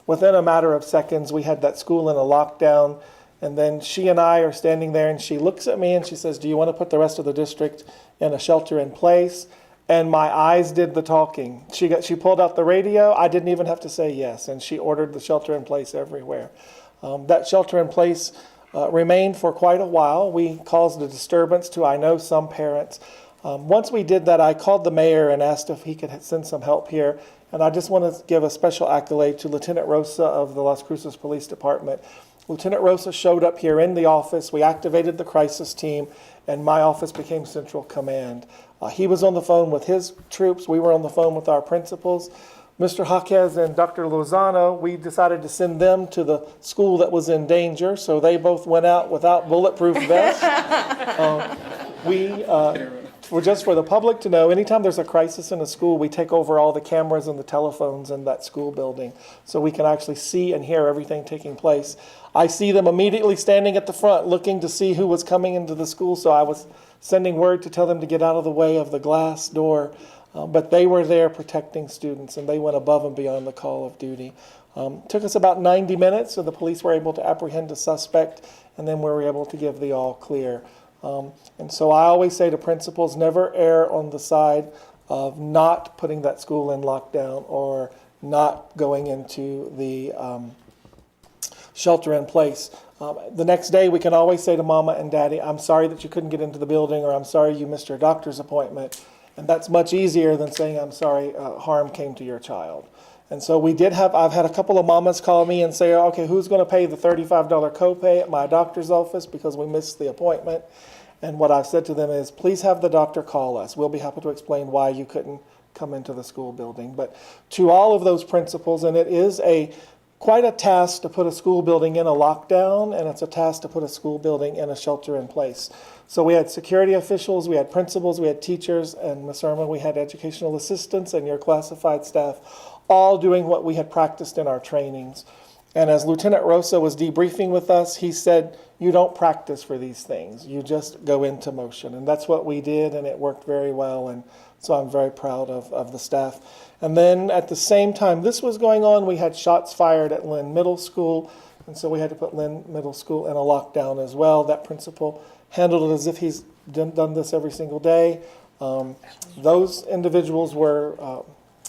Within a matter of seconds, we had that school in a lockdown. And then she and I are standing there, and she looks at me and she says, do you want to put the rest of the district in a shelter in place? And my eyes did the talking. She pulled out the radio. I didn't even have to say yes. And she ordered the shelter in place everywhere. That shelter in place remained for quite a while. We caused a disturbance to, I know, some parents. Once we did that, I called the mayor and asked if he could send some help here. And I just want to give a special accolade to Lieutenant Rosa of the Las Cruces Police Department. Lieutenant Rosa showed up here in the office. We activated the crisis team, and my office became central command. He was on the phone with his troops. We were on the phone with our principals. Mr. Jaquez and Dr. Lozano, we decided to send them to the school that was in danger, so they both went out without bulletproof vests. Just for the public to know, anytime there's a crisis in a school, we take over all the cameras and the telephones in that school building so we can actually see and hear everything taking place. I see them immediately standing at the front looking to see who was coming into the school, so I was sending word to tell them to get out of the way of the glass door. But they were there protecting students, and they went above and beyond the call of duty. Took us about 90 minutes, so the police were able to apprehend a suspect, and then we were able to give the all clear. And so I always say to principals, never err on the side of not putting that school in lockdown or not going into the shelter in place. The next day, we can always say to Mama and Daddy, I'm sorry that you couldn't get into the building, or I'm sorry you missed your doctor's appointment. And that's much easier than saying, I'm sorry, harm came to your child. And so I've had a couple of mamas call me and say, okay, who's going to pay the $35 copay at my doctor's office because we missed the appointment? And what I've said to them is, please have the doctor call us. We'll be happy to explain why you couldn't come into the school building. But to all of those principals, and it is quite a task to put a school building in a lockdown, and it's a task to put a school building in a shelter in place. So we had security officials, we had principals, we had teachers, and Ms. Irma, we had educational assistants and your classified staff, all doing what we had practiced in our trainings. And as Lieutenant Rosa was debriefing with us, he said, you don't practice for these things, you just go into motion. And that's what we did, and it worked very well, and so I'm very proud of the staff. And then at the same time this was going on, we had shots fired at Lynn Middle School, and so we had to put Lynn Middle School in a lockdown as well. That principal handled it as if he's done this every single day. Those individuals were,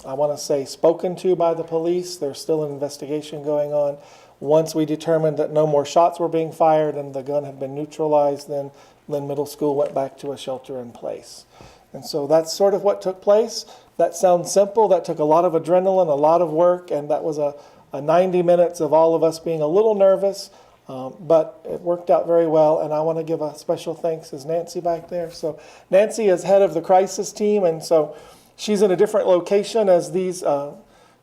I want to say, spoken to by the police. There's still an investigation going on. Once we determined that no more shots were being fired and the gun had been neutralized, then Lynn Middle School went back to a shelter in place. And so that's sort of what took place. That sounds simple. That took a lot of adrenaline, a lot of work, and that was a 90 minutes of all of us being a little nervous, but it worked out very well. And I want to give a special thanks. Is Nancy back there? So Nancy is head of the crisis team, and so she's in a different location as these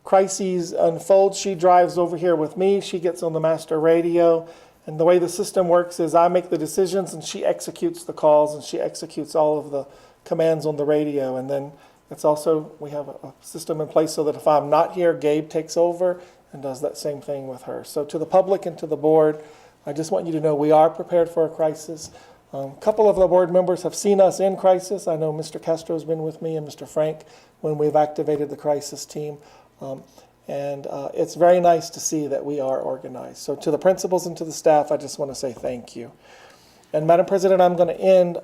crises unfold. She drives over here with me. She gets on the master radio. And the way the system works is I make the decisions and she executes the calls and she executes all of the commands on the radio. And then it's also, we have a system in place so that if I'm not here, Gabe takes over and does that same thing with her. So to the public and to the board, I just want you to know we are prepared for a crisis. A couple of the board members have seen us in crisis. I know Mr. Castro's been with me and Mr. Frank when we've activated the crisis team. And it's very nice to see that we are organized. So to the principals and to the staff, I just want to say thank you. And Madam President, I'm going to end.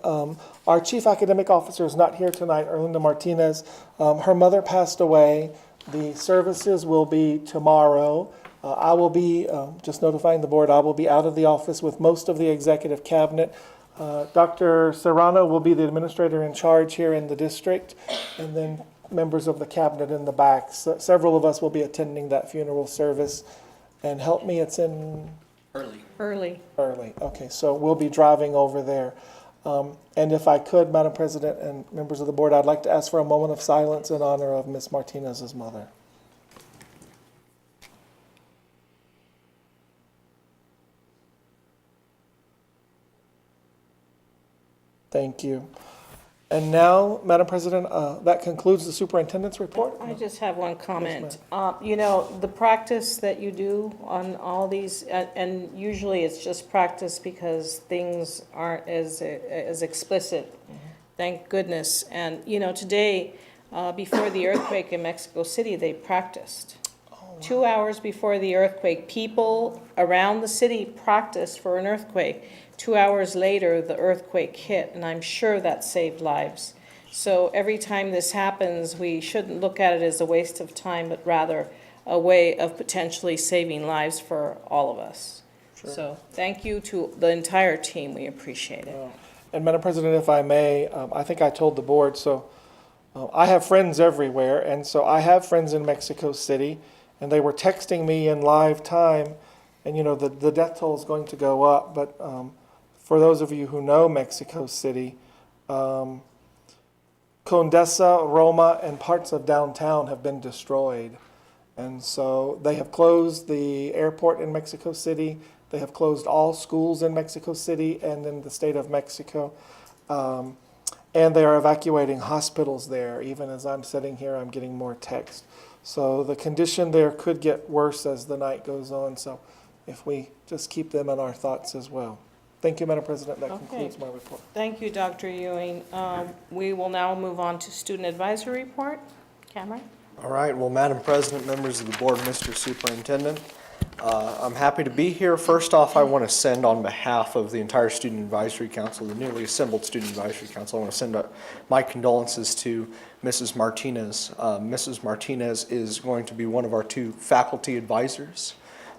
Our Chief Academic Officer is not here tonight, Erlinda Martinez. Her mother passed away. The services will be tomorrow. I will be, just notifying the board, I will be out of the office with most of the executive cabinet. Dr. Serrano will be the administrator in charge here in the district, and then members of the cabinet in the back. So several of us will be attending that funeral service. And help me, it's in Early. early. Okay, so we'll be driving over there. And if I could, Madam President and members of the board, I'd like to ask for a moment of silence in honor of Ms. Martinez's mother. Thank you. And now, Madam President, that concludes the superintendent's report. I just have one comment. You know, the practice that you do on all these, and usually it's just practice because things aren't as explicit, thank goodness. And, you know, today, before the earthquake in Mexico City, they practiced. 2 hours before the earthquake, people around the city practiced for an earthquake. 2 hours later, the earthquake hit, and I'm sure that saved lives. So every time this happens, we shouldn't look at it as a waste of time, but rather a way of potentially saving lives for all of us. Sure. So thank you to the entire team. We appreciate it. And Madam President, if I may, I think I told the board, so I have friends everywhere, and so I have friends in Mexico City, and they were texting me in live time, and you know, the death toll is going to go up, but for those of you who know Mexico City, Condesa, Roma, and parts of downtown have been destroyed. And so they have closed the airport in Mexico City. They have closed all schools in Mexico City and in the state of Mexico. And they are evacuating hospitals there. Even as I'm sitting here, I'm getting more text. So the condition there could get worse as the night goes on. So if we just keep them in our thoughts as well. Thank you, Madam President. That concludes my report. Thank you, Dr. Ewing. We will now move on to Student Advisory Report. Cameron? All right, well, Madam President, members of the board, Mr. Superintendent, I'm happy to be here. First off, I want to send on behalf of the entire Student Advisory Council, the newly assembled Student Advisory Council, I want to send my condolences to Mrs. Martinez. Mrs. Martinez is going to be one of our 2 faculty advisors,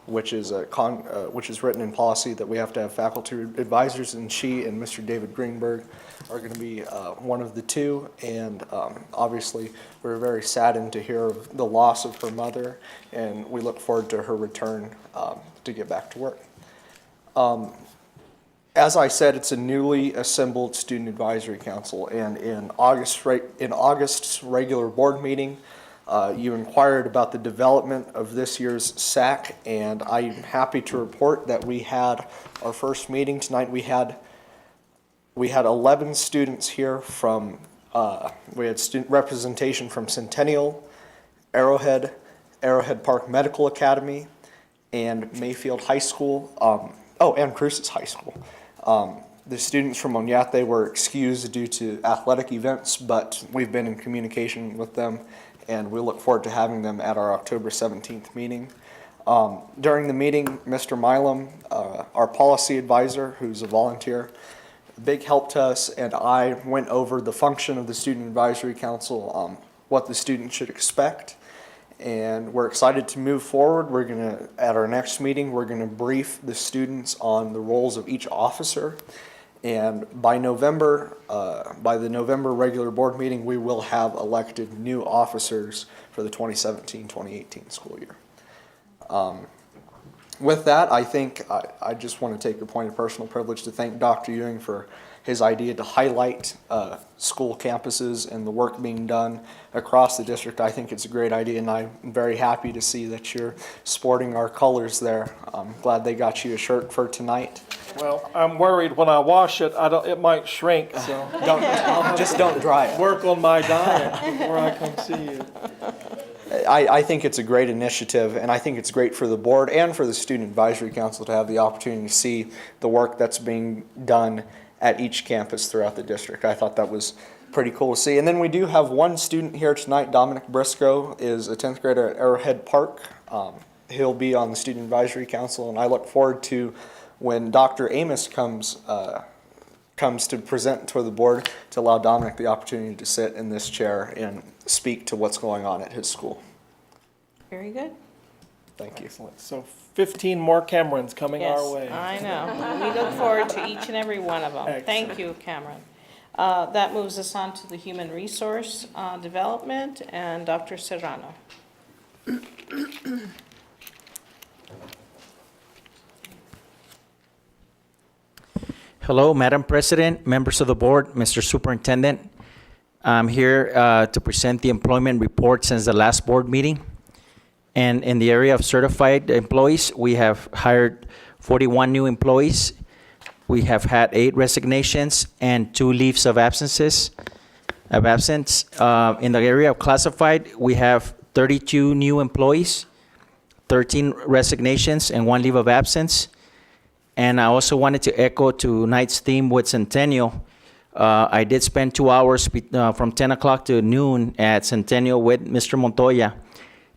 which is written in policy that we have to have faculty advisors, and she and Mr. David Greenberg are going to be one of the 2. And obviously, we're very saddened to hear of the loss of her mother, and we look forward to her return to get back to work. As I said, it's a newly assembled Student Advisory Council, and in August's regular board meeting, you inquired about the development of this year's SAC, and I'm happy to report that we had our first meeting tonight. We had 11 students here from, we had student representation from Centennial, Arrowhead Park Medical Academy, and Mayfield High School, and Cruces High School. The students from Oñate were excused due to athletic events, but we've been in communication with them, and we look forward to having them at our October 17th meeting. During the meeting, Mr. Milam, our policy advisor, who's a volunteer, big help to us, and I went over the function of the Student Advisory Council, what the students should expect, and we're excited to move forward. At our next meeting, we're gonna brief the students on the roles of each officer. And by the November regular board meeting, we will have elected new officers for the 2017-2018 school year. With that, I think I just want to take a point of personal privilege to thank Dr. Ewing for his idea to highlight school campuses and the work being done across the district. I think it's a great idea, and I'm very happy to see that you're sporting our colors there. I'm glad they got you a shirt for tonight. Well, I'm worried when I wash it, it might shrink, so Don't dry it. work on my diet before I come see you. I think it's a great initiative, and I think it's great for the board and for the Student Advisory Council to have the opportunity to see the work that's being done at each campus throughout the district. I thought that was pretty cool to see. And then we do have one student here tonight. Dominic Briscoe is a 10th grader at Arrowhead Park. He'll be on the Student Advisory Council, and I look forward to when Dr. Amos comes to present to the board to allow Dominic the opportunity to sit in this chair and speak to what's going on at his school. Very good. Thank you. Excellent. So 15 more Camerons coming Yes, our way. I know. We look forward to each and every one of them. Thank you, Cameron. That moves us on to the human resource development and Dr. Serrano. Hello, Madam President, members of the board, Mr. Superintendent. I'm here to present the employment report since the last board meeting. And in the area of certified employees, we have hired 41 new employees. We have had 8 resignations and 2 leaves of absence. In the area of classified, we have 32 new employees, 13 resignations, and 1 leave of absence. And I also wanted to echo tonight's theme with Centennial. I did spend 2 hours from 10 o'clock to noon at Centennial with Mr. Montoya.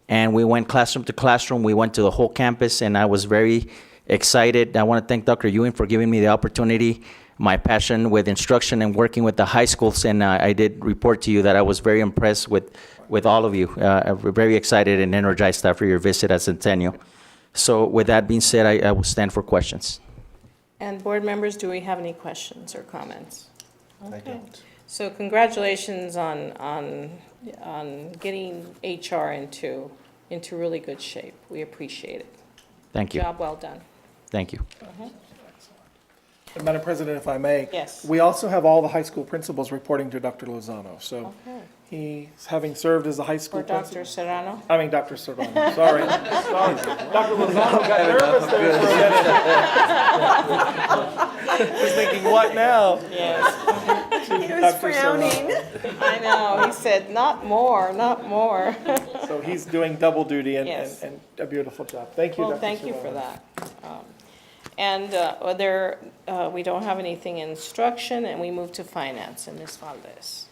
And we went classroom to classroom. We went to the whole campus, and I was very excited. I want to thank Dr. Ewing for giving me the opportunity, my passion with instruction and working with the high schools. And I did report to you that I was very impressed with all of you. We're very excited and energized after your visit at Centennial. So with that being said, I will stand for questions. And board members, do we have any questions or comments? I don't. So congratulations on getting HR into really good shape. We appreciate it. Thank you. Job well done. Thank you. And Madam President, if I may. Yes. We also have all the high school principals reporting to Dr. Lozano. So Okay. he's having served as a high school For Dr. principal. Serrano? I mean, Dr. Serrano, sorry. Sorry. Dr. Lozano got nervous there for a minute. Was thinking, what now? Yes. He was frowning. I know. He said, not more, not more. So he's doing double duty and Yes. a beautiful job. Thank you, Dr. Well, thank you for Serrano. that. We don't have anything in instruction, and we move to finance, and Ms. Valdez.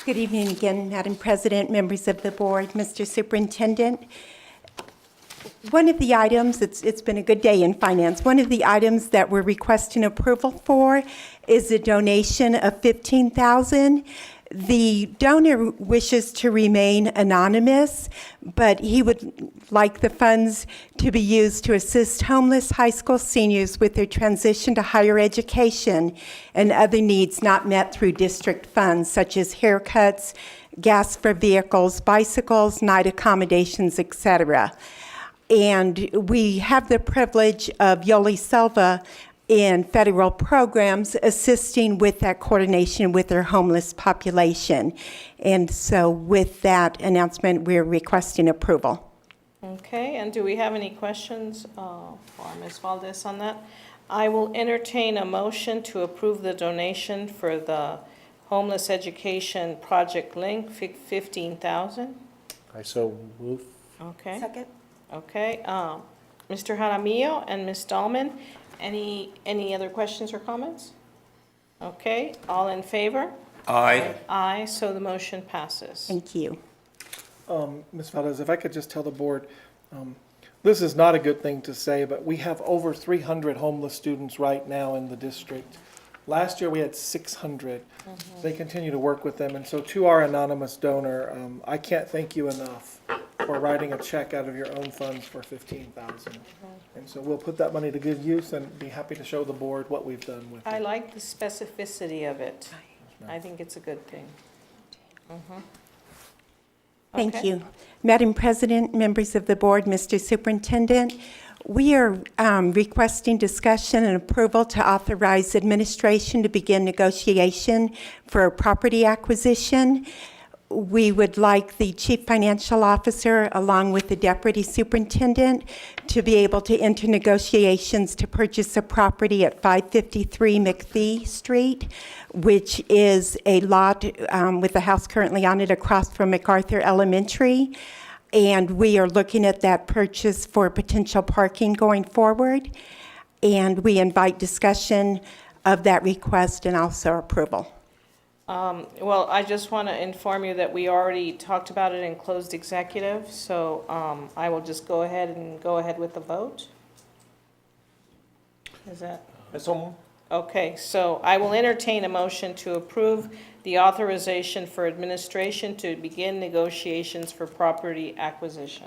Good evening again, Madam President, members of the board, Mr. Superintendent. One of the items, it's been a good day in finance, one of the items that we're requesting approval for is a donation of $15,000. The donor wishes to remain anonymous, but he would like the funds to be used to assist homeless high school seniors with their transition to higher education and other needs not met through district funds, such as haircuts, gas for vehicles, bicycles, night accommodations, etc. And we have the privilege of Yoli Silva in federal programs assisting with that coordination with their homeless population. And so with that announcement, we're requesting approval. Okay, and do we have any questions for Ms. Valdez on that? I will entertain a motion to approve the donation for the homeless education project link, $15,000. I so move. Okay. Second. Okay, Mr. Jaramillo and Ms. Dahlman, any other questions or comments? Okay, all in favor? Aye. Aye, so the motion passes. Thank you. Ms. Valdez, if I could just tell the board, this is not a good thing to say, but we have over 300 homeless students right now in the district. Last year, we had 600. They continue to work with them. And so to our anonymous donor, I can't thank you enough for writing a check out of your own funds for $15,000. And so we'll put that money to good use and be happy to show the board what we've done with I it. like the specificity of it. I think it's a good thing. Thank Okay. you. Madam President, members of the board, Mr. Superintendent, we are requesting discussion and approval to authorize administration to begin negotiation for a property acquisition. We would like the Chief Financial Officer, along with the Deputy Superintendent, to be able to enter negotiations to purchase a property at 553 McPhee Street, which is a lot with the house currently on it across from MacArthur Elementary. And we are looking at that purchase for potential parking going forward. And we invite discussion of that request and also approval. Well, I just want to inform you that we already talked about it in closed executive, so I will just go ahead with the vote. Is that? Okay, so I will entertain a motion to approve the authorization for administration to begin negotiations for property acquisition.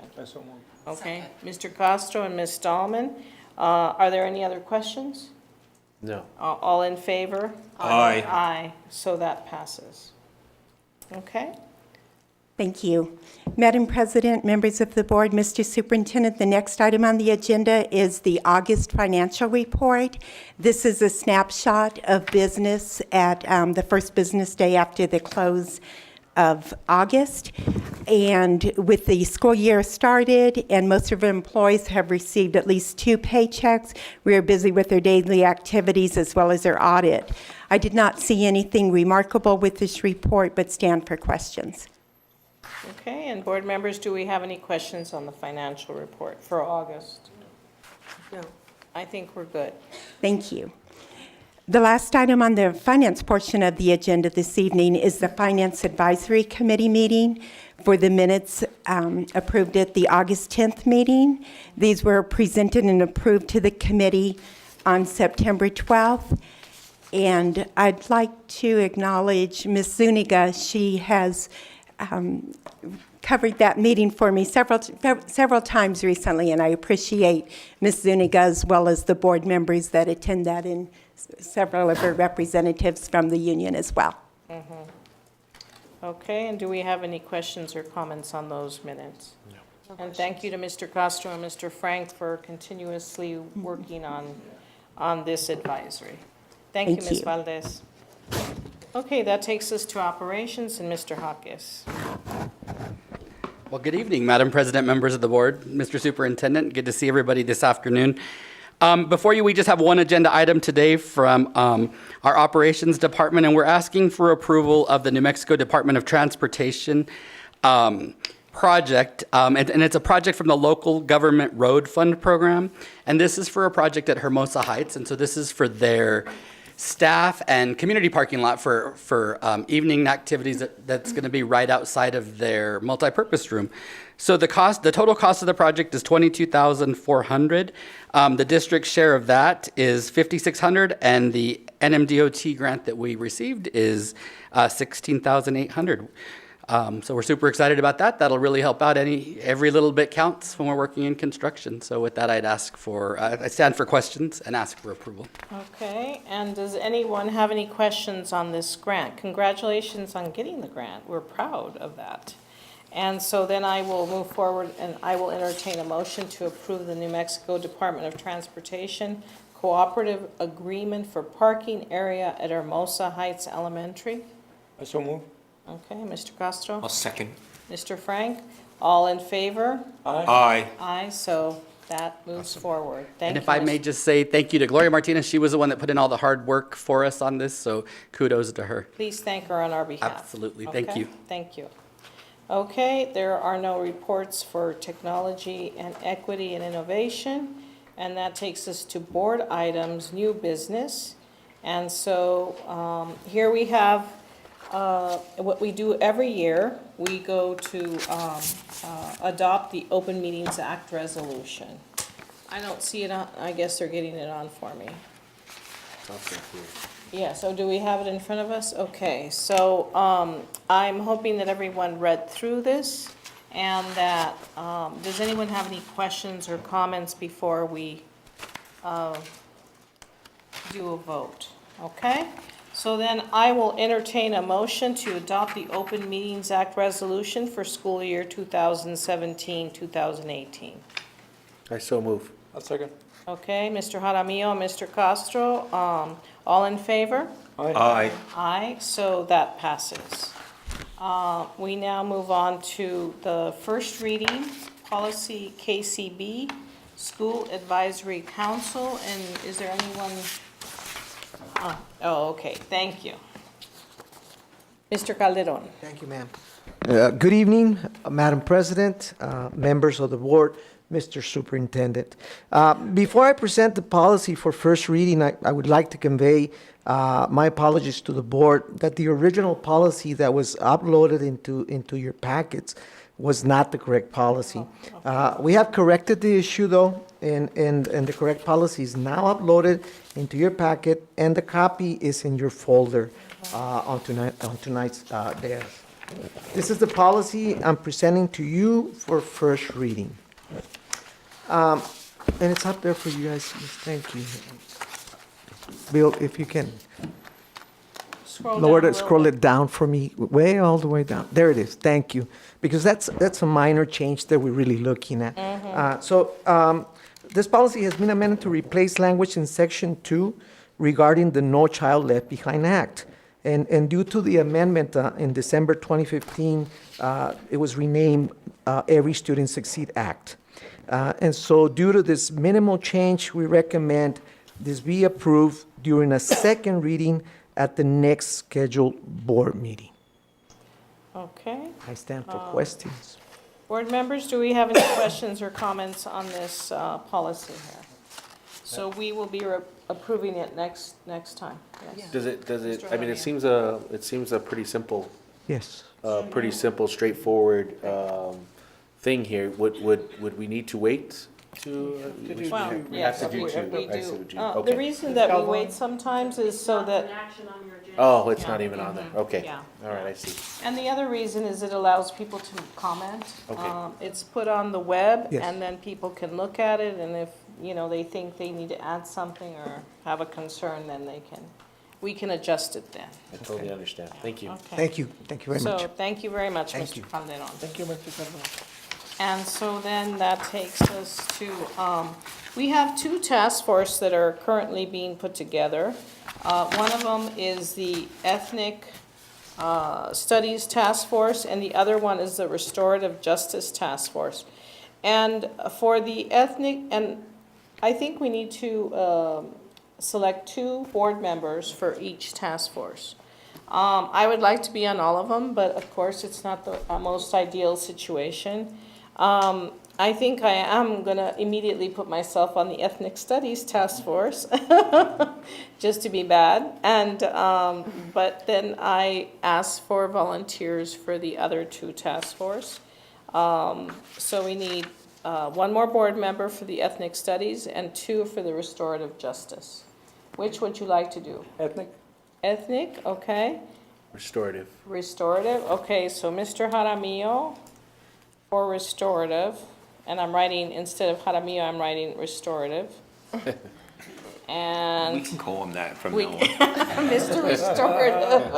Okay, Mr. Castro and Ms. Dahlman, are there any other questions? No. All in favor? Aye. Aye, so that passes. Okay, Thank you. Madam President, members of the board, Mr. Superintendent, the next item on the agenda is the August financial report. This is a snapshot of business at the first business day after the close of August. And with the school year started and most of our employees have received at least 2 paychecks, we are busy with their daily activities as well as their audit. I did not see anything remarkable with this report, but stand for questions. okay, and board members, do we have any questions on the financial report for August? No. I think we're good. Thank you. The last item on the finance portion of the agenda this evening is the Finance Advisory Committee meeting for the minutes approved at the August 10th meeting. These were presented and approved to the committee on September 12th. And I'd like to acknowledge Ms. Zuniga. She has covered that meeting for me several times recently, and I appreciate Ms. Zuniga as well as the board members that attend that and several of her representatives from the union as well. Okay, and do we have any questions or comments on those minutes? No. And thank you to Mr. Castro and Mr. Frank for continuously working on this advisory. Thank you, Thank Ms. you. Valdez. Okay, that takes us to operations, and Mr. Hawkes. Well, good evening, Madam President, members of the board, Mr. Superintendent. Good to see everybody this afternoon. Before you, we just have one agenda item today from our operations department, and we're asking for approval of the New Mexico Department of Transportation project, and it's a project from the Local Government Road Fund program, and this is for a project at Hermosa Heights, and so this is for their staff and community parking lot for evening activities that's going to be right outside of their multipurpose room. So the total cost of the project is $22,400. The district's share of that is $5,600, and the NMDOT grant that we received is $16,800. So we're super excited about that. That'll really help out. Every little bit counts when we're working in construction. So with that, I stand for questions and ask for approval. Okay, and does anyone have any questions on this grant? Congratulations on getting the grant. We're proud of that. And so then I will move forward and I will entertain a motion to approve the New Mexico Department of Transportation cooperative agreement for parking area at Hermosa Heights Elementary. I so move. Okay, Mr. Castro? I'll second. Mr. Frank? All in favor? Aye. Aye, so that moves forward. Thank you. And if I may just say thank you to Gloria Martinez. She was the one that put in all the hard work for us on this, so kudos to her. Please thank her on our behalf. Absolutely. Thank Okay, you. Thank you. Okay, there are no reports for technology and equity and innovation, and that takes us to board items, new business. And so here we have what we do every year. We go to adopt the Open Meetings Act resolution. I don't see it on, I guess they're getting it on for me. Yeah, so do we have it in front of us? Okay, so I'm hoping that everyone read through this and that, does anyone have any questions or comments before we do a vote? Okay, so then I will entertain a motion to adopt the Open Meetings Act resolution for school year 2017-2018. I so move. I'll second. Okay, Mr. Jaramillo and Mr. Castro, all in favor? Aye. Aye, so that passes. We now move on to the first reading, policy KCB, School Advisory Council, and is there anyone? Oh, okay, thank you. Mr. Calderon. Thank you, ma'am. Good evening, Madam President, members of the board, Mr. Superintendent. Before I present the policy for first reading, I would like to convey my apologies to the board that the original policy that was uploaded into your packets was not the correct policy. We have corrected the issue, though, and the correct policy is now uploaded into your packet, and the copy is in your folder on tonight's desk. This is the policy I'm presenting to you for first reading. And it's up there for you guys. Thank you. Bill, if you can scroll it down for me, way all the way down. There it is. Thank you. Because that's a minor change that we're really looking at. This policy has been amended to replace language in Section 2 regarding the No Child Left Behind Act. And due to the amendment in December 2015, it was renamed Every Student Succeed Act. And so due to this minimal change, we recommend this be approved during a second reading at the next scheduled board meeting. Okay. I stand for questions. Board members, do we have any questions or comments on this policy here? So we will be approving it next time. Yes. Does it, I mean, it seems a pretty simple, Yes. pretty simple, straightforward, thing here. Would we need to wait to? Well, We yes, have to do we two. I see do. what you- The okay. reason that we wait sometimes is so that, Oh, it's not even on there. Okay. Yeah. All right, I see. and the other reason is it allows people to comment. Okay. It's put on the web, Yes. and then people can look at it, and if, they think they need to add something or have a concern, then we can adjust it then. I totally understand. Thank you. Okay. Thank you. Thank you very much. So, thank you very much, Thank Mr. you. Calderon. Thank you, Mr. Calderon. And so then that takes us to, we have two task forces that are currently being put together. One of them is the Ethnic Studies Task Force, and the other one is the Restorative Justice Task Force. And for the ethnic, and I think we need to select 2 board members for each task force. I would like to be on all of them, but of course, it's not the most ideal situation. I think I am going to immediately put myself on the Ethnic Studies Task Force, just to be bad. And but then I asked for volunteers for the other 2 task force. So we need 1 more board member for the Ethnic Studies and 2 for the Restorative Justice. Which would you like to do? Ethnic? Ethnic, okay. Restorative. Restorative, okay, so Mr. Jaramillo for restorative, and I'm writing, instead of Jaramillo, I'm writing restorative. We And can call him that from we, now on. Mr. Restorative.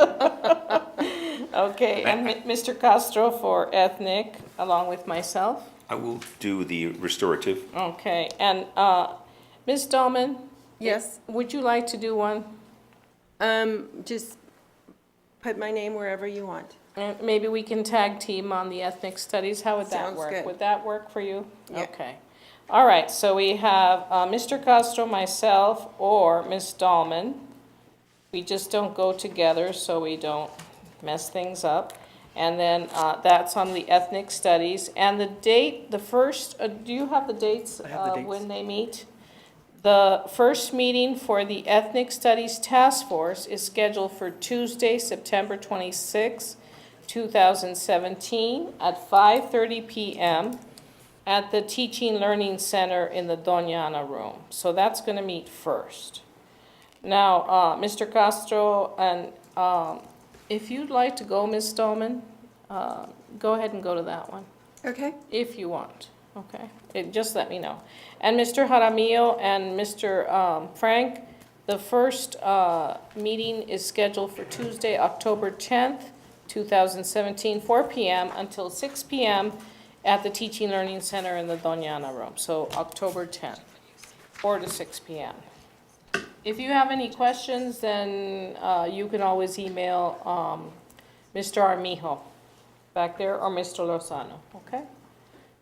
Okay, and Mr. Castro for ethnic, along with myself. I will do the restorative. Okay, and Ms. Dahlman? Yes. Would you like to do one? Just put my name wherever you want. Maybe we can tag team on the ethnic studies. How would that Sounds work? good. Would that work for you? Yeah. Okay. All right, so we have Mr. Castro, myself, or Ms. Dahlman. We just don't go together so we don't mess things up. And then that's on the ethnic studies. And the date, the first, do you have the dates I have the dates. when they meet? The first meeting for the Ethnic Studies Task Force is scheduled for Tuesday, September 26, 2017, at 5:30 p.m. at the Teaching Learning Center in the Doña Ana room. So that's going to meet first. Now, Mr. Castro, and if you'd like to go, Ms. Dahlman, go ahead and go to that one, Okay. if you want, okay? Just let me know. And Mr. Jaramillo and Mr. Frank, the first meeting is scheduled for Tuesday, October 10th, 2017, 4 p.m. until 6 p.m. at the Teaching Learning Center in the Doña Ana room. So October 10th, 4 to 6 p.m. If you have any questions, then you can always email Mr. Armijo back there or Mr. Lozano, okay?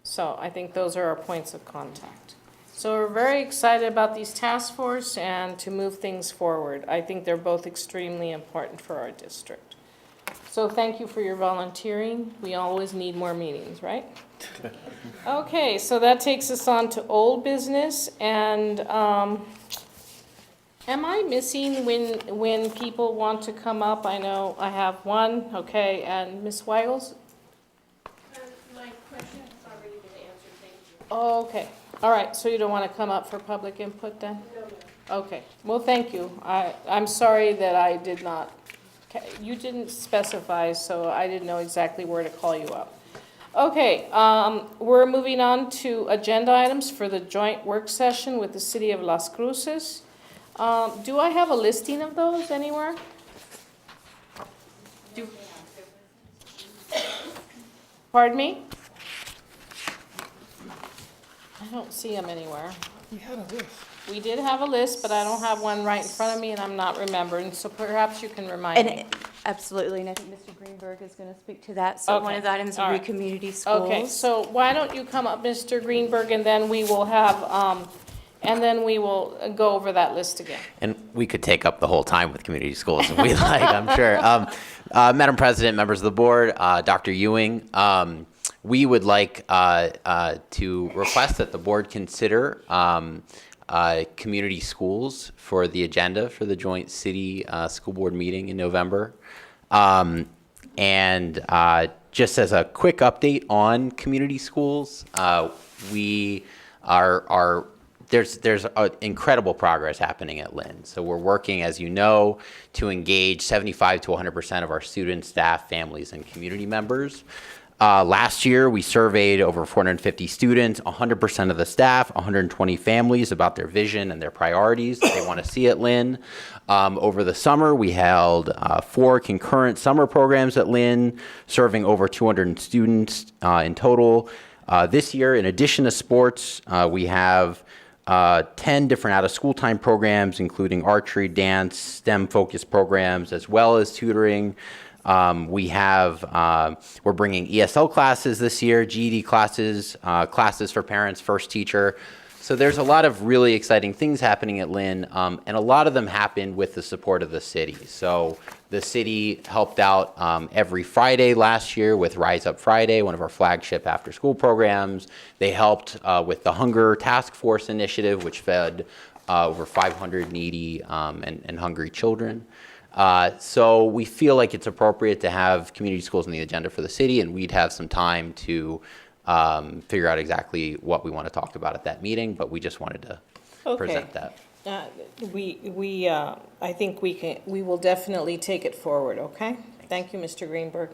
So I think those are our points of contact. So we're very excited about these task force and to move things forward. I think they're both extremely important for our district. So thank you for your volunteering. We always need more meetings, right? Okay, so that takes us on to old business, and am I missing when people want to come up? I know I have one, okay, and Ms. Weigels? My Oh, okay. All right, so you don't want to come up for public input then? Okay, well, thank you. I'm sorry that I did not, you didn't specify, so I didn't know exactly where to call you up. Okay, we're moving on to agenda items for the joint work session with the City of Las Cruces. Do I have a listing of those anywhere? Pardon me? I don't see them anywhere. We had a list. We did have a list, but I don't have one right in front of me, and I'm not remembering, so perhaps you can remind me. Absolutely, and I think Mr. Greenberg is going to speak to that. So one Okay, of the items all will be right. community schools. Okay, so why don't you come up, Mr. Greenberg, and then we will have, go over that list again. And we could take up the whole time with community schools if we like, I'm sure. Madam President, members of the board, Dr. Ewing, we would like to request that the board consider community schools for the agenda for the joint city school board meeting in November. Just as a quick update on community schools, there's incredible progress happening at Lynn. So we're working, as you know, to engage 75 to 100% of our students, staff, families, and community members. Last year, we surveyed over 450 students, 100% of the staff, 120 families about their vision and their priorities that they want to see at Lynn. Over the summer, we held 4 concurrent summer programs at Lynn, serving over 200 students in total. This year, in addition to sports, we have 10 different out-of-school time programs, including archery, dance, STEM-focused programs, as well as tutoring. We're bringing ESL classes this year, GED classes, classes for parents, first teacher. So there's a lot of really exciting things happening at Lynn, and a lot of them happened with the support of the city. So the city helped out every Friday last year with Rise Up Friday, one of our flagship after-school programs. They helped with the Hunger Task Force initiative, which fed over 500 needy and hungry children. So we feel like it's appropriate to have community schools on the agenda for the city, and we'd have some time to figure out exactly what we want to talk about at that meeting, but we just wanted to present that. I think we will definitely take it forward, okay? Thank you, Mr. Greenberg.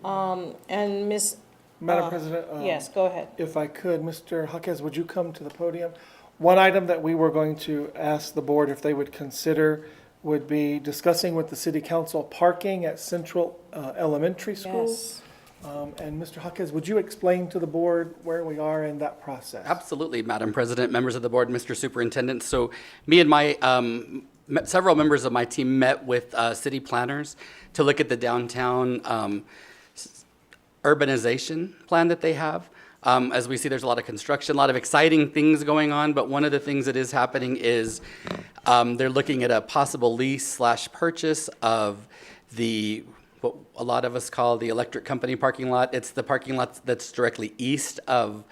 And Ms. Madam President? Yes, go ahead. If I could, Mr. Jaquez, would you come to the podium? One item that we were going to ask the board if they would consider would be discussing with the city council parking at Central Elementary School. Yes. And Mr. Jaquez, would you explain to the board where we are in that process? Absolutely, Madam President, members of the board, Mr. Superintendent. So me and my several members of my team met with city planners to look at the downtown urbanization plan that they have. As we see, there's a lot of construction, a lot of exciting things going on, but one of the things that is happening is they're looking at a possible lease/purchase of what a lot of us call the electric company parking lot. It's the parking lot that's directly east of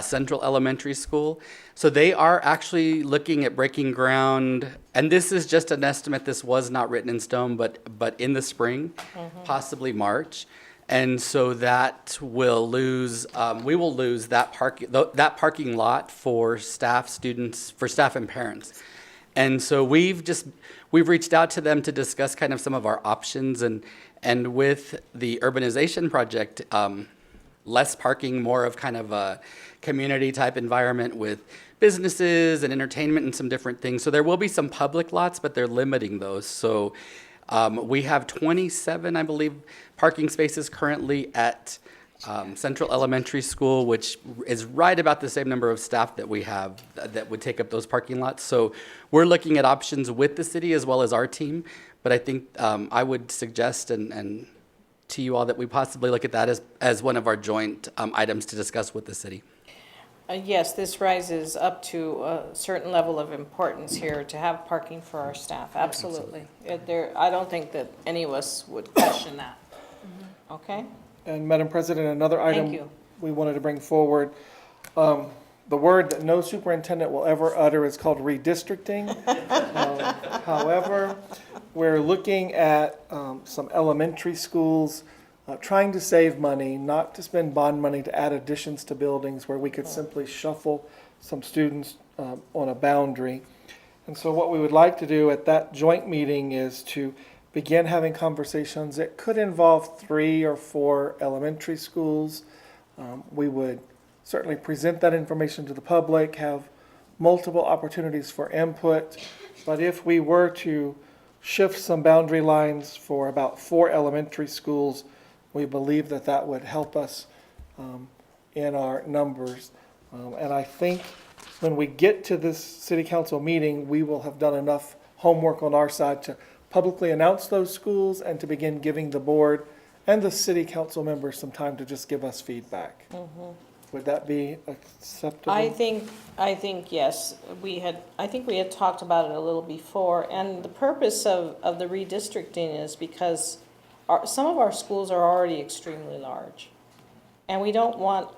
Central Elementary School. So they are actually looking at breaking ground, and this is just an estimate. This was not written in stone, but in the spring, possibly March. And so that will lose, we will lose that parking lot for staff, students, for staff and parents. And so we've reached out to them to discuss kind of some of our options, and with the urbanization project, less parking, more of kind of a community type environment with businesses and entertainment and some different things. So there will be some public lots, but they're limiting those. So we have 27, I believe, parking spaces currently at Central Elementary School, which is right about the same number of staff that we have that would take up those parking lots. So we're looking at options with the city as well as our team. But I think I would suggest and to you all that we possibly look at that as one of our joint items to discuss with the city. Yes, this rises up to a certain level of importance here to have parking for our staff, absolutely. I don't think that any of us would question that. Okay? And Madam President, another item Thank you. we wanted to bring forward. The word that no superintendent will ever utter is called redistricting. However, we're looking at some elementary schools trying to save money, not to spend bond money to add additions to buildings where we could simply shuffle some students on a boundary. And so what we would like to do at that joint meeting is to begin having conversations that could involve 3 or 4 elementary schools. We would certainly present that information to the public, have multiple opportunities for input. But if we were to shift some boundary lines for about 4 elementary schools, we believe that that would help us in our numbers. And I think when we get to this city council meeting, we will have done enough homework on our side to publicly announce those schools and to begin giving the board and the city council members some time to just give us feedback. Would that be acceptable? I think yes. I think we had talked about it a little before, and the purpose of the redistricting is because some of our schools are already extremely large. And we don't want,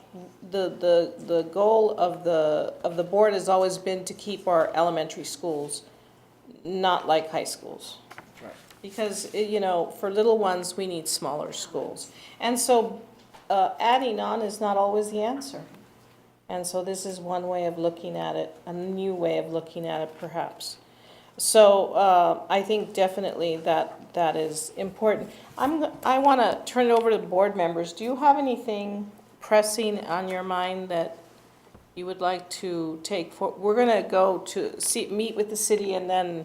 the goal of the board has always been to keep our elementary schools not like high schools. Right. Because, for little ones, we need smaller schools. And so adding on is not always the answer. And so this is one way of looking at it, a new way of looking at it perhaps. So I think definitely that is important. I want to turn it over to the board members. Do you have anything pressing on your mind that you would like to take for? We're going to go to meet with the city and then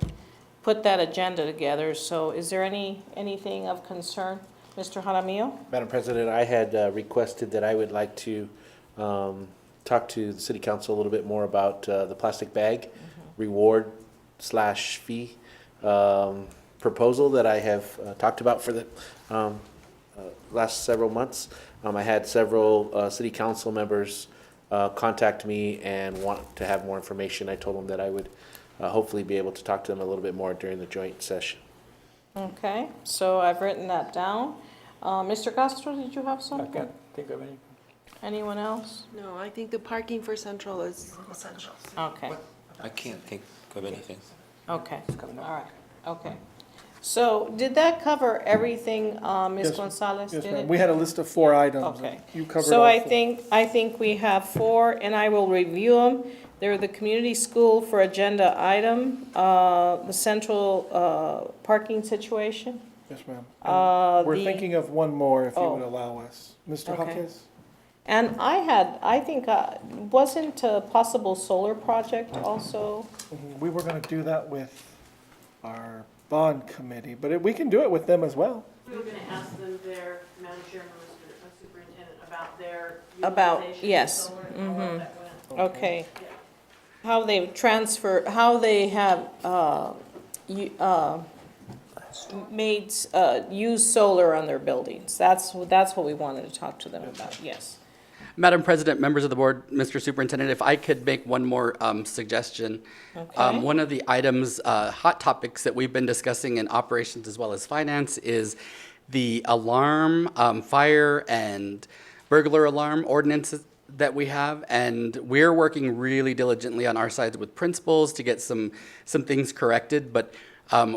put that agenda together. So is there anything of concern? Mr. Jaramillo? Madam President, I had requested that I would like to talk to the city council a little bit more about the plastic bag reward/fee proposal that I have talked about for the last several months. I had several city council members contact me and want to have more information. I told them that I would hopefully be able to talk to them a little bit more during the joint session. Okay, so I've written that down. Mr. Castro, did you have something? I can't think of any. Anyone else? No, I think the parking for Central is essential. Okay, I can't think of anything. okay, all right, okay. So did that cover everything, Ms. Yes, Gonzalez? Yes, Did ma'am. it? We had a list of 4 items. Okay. You covered So all I 4. think we have 4, and I will review them. They're the community school for agenda item, the central parking situation. Yes, ma'am. And we're the- thinking of one more if you Oh. would allow us. Mr. Okay. Hawkins? And I think, wasn't a possible solar project also? We were going to do that with our bond committee, but we can do it with them as well. We were going to ask them their, Madam Chairman, Mr. Superintendent, about their About, utilization of yes. solar and all of that went. Okay. How they transfer, how they have use solar on their buildings. That's what we wanted to talk to them about, yes. Madam President, members of the board, Mr. Superintendent, if I could make one more suggestion. Okay. One of the items, hot topics that we've been discussing in operations as well as finance is the alarm, fire and burglar alarm ordinances that we have. And we're working really diligently on our sides with principals to get some things corrected. But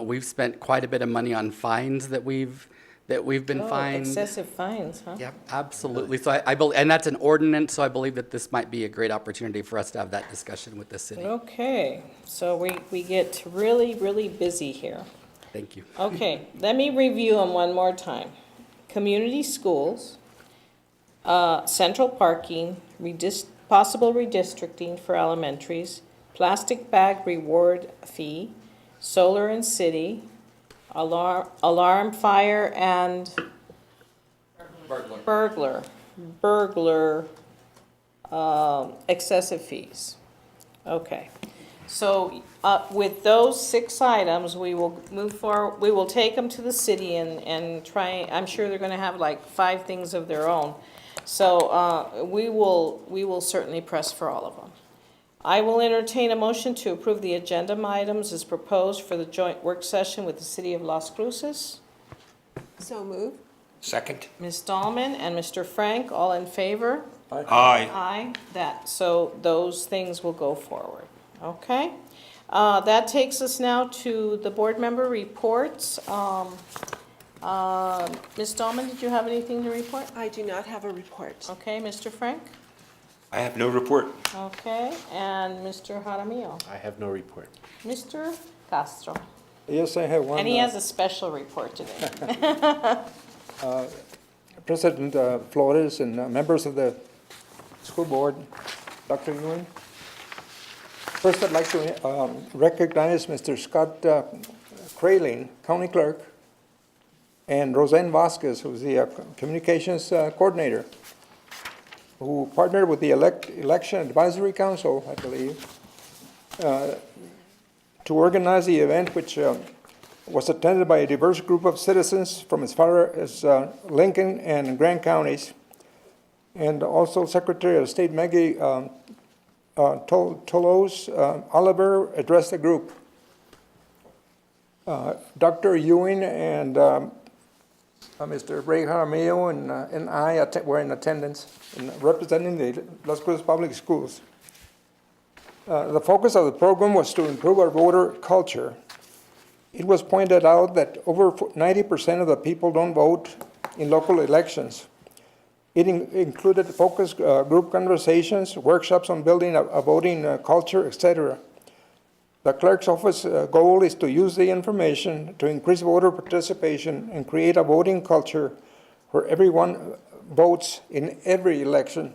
we've spent quite a bit of money on fines that we've been fined. Excessive fines, huh? Yep, absolutely. So I believe, and that's an ordinance, so I believe that this might be a great opportunity for us to have that discussion with the city. Okay, so we get really, really busy here. Thank you. Okay, let me review them one more time. Community schools, central parking, possible redistricting for elementaries, plastic bag reward fee, solar and city, alarm, fire, and burglar, excessive fees. Okay. So with those 6 items, we will move forward, we will take them to the city and try, I'm sure they're gonna have like 5 things of their own. So we will certainly press for all of them. I will entertain a motion to approve the agenda items as proposed for the joint work session with the city of Las Cruces. So move. Second. Ms. Dahlman and Mr. Frank, all in favor? Aye. Aye, so those things will go forward, okay? That takes us now to the board member reports. Ms. Dahlman, did you have anything to report? I do not have a report. Okay, Mr. Frank? I have no report. Okay, and Mr. Jaramillo? I have no report. Mr. Castro? Yes, I have one. And he has a special report today. President Flores and members of the school board, Dr. Ewing. First, I'd like to recognize Mr. Scott Kraling, County Clerk, and Roseanne Vasquez, who's the Communications Coordinator, who partnered with the Election Advisory Council, I believe, to organize the event, which was attended by a diverse group of citizens from as far as Lincoln and Grant counties. And also Secretary of State Maggie Tolos Oliver addressed the group. Dr. Ewing and Mr. Ray Jaramillo and I were in attendance in representing the Las Cruces Public Schools. The focus of the program was to improve our voter culture. It was pointed out that over 90% of the people don't vote in local elections. It included focus group conversations, workshops on building a voting culture, etc. The clerk's office goal is to use the information to increase voter participation and create a voting culture where everyone votes in every election.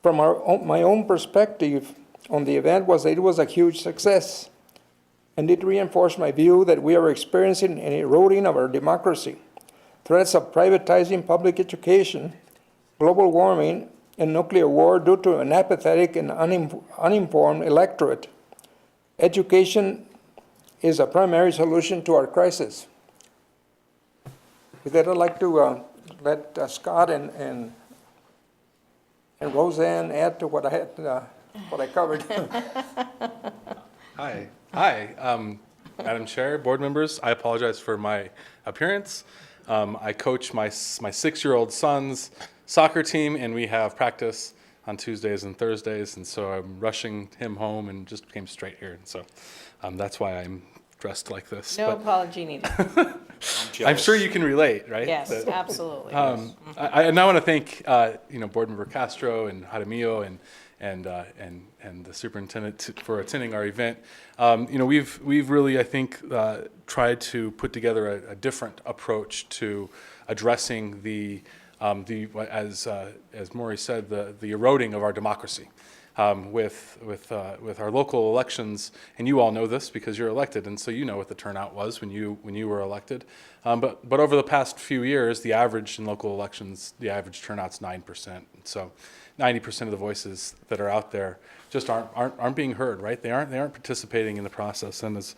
From my own perspective on the event was that it was a huge success, and it reinforced my view that we are experiencing an eroding of our democracy. Threats of privatizing public education, global warming, and nuclear war due to an apathetic and uninformed electorate. Education is a primary solution to our crisis. With that, I'd like to let Scott and Roseanne add to what I covered. Hi, Madam Chair, board members. I apologize for my appearance. I coach my 6-year-old son's soccer team, and we have practice on Tuesdays and Thursdays, and so I'm rushing him home and just came straight here. And so that's why I'm dressed like this. No apology needed. I'm sure you can relate, right? Yes, absolutely. I now want to thank Board Member Castro and Jaramillo and the superintendent for attending our event. We've really, I think, tried to put together a different approach to addressing as Maury said, the eroding of our democracy. With our local elections, and you all know this because you're elected, and so you know what the turnout was when you were elected. But over the past few years, the average in local elections, the average turnout's 9%. And so 90% of the voices that are out there just aren't being heard, right? They aren't participating in the process. And as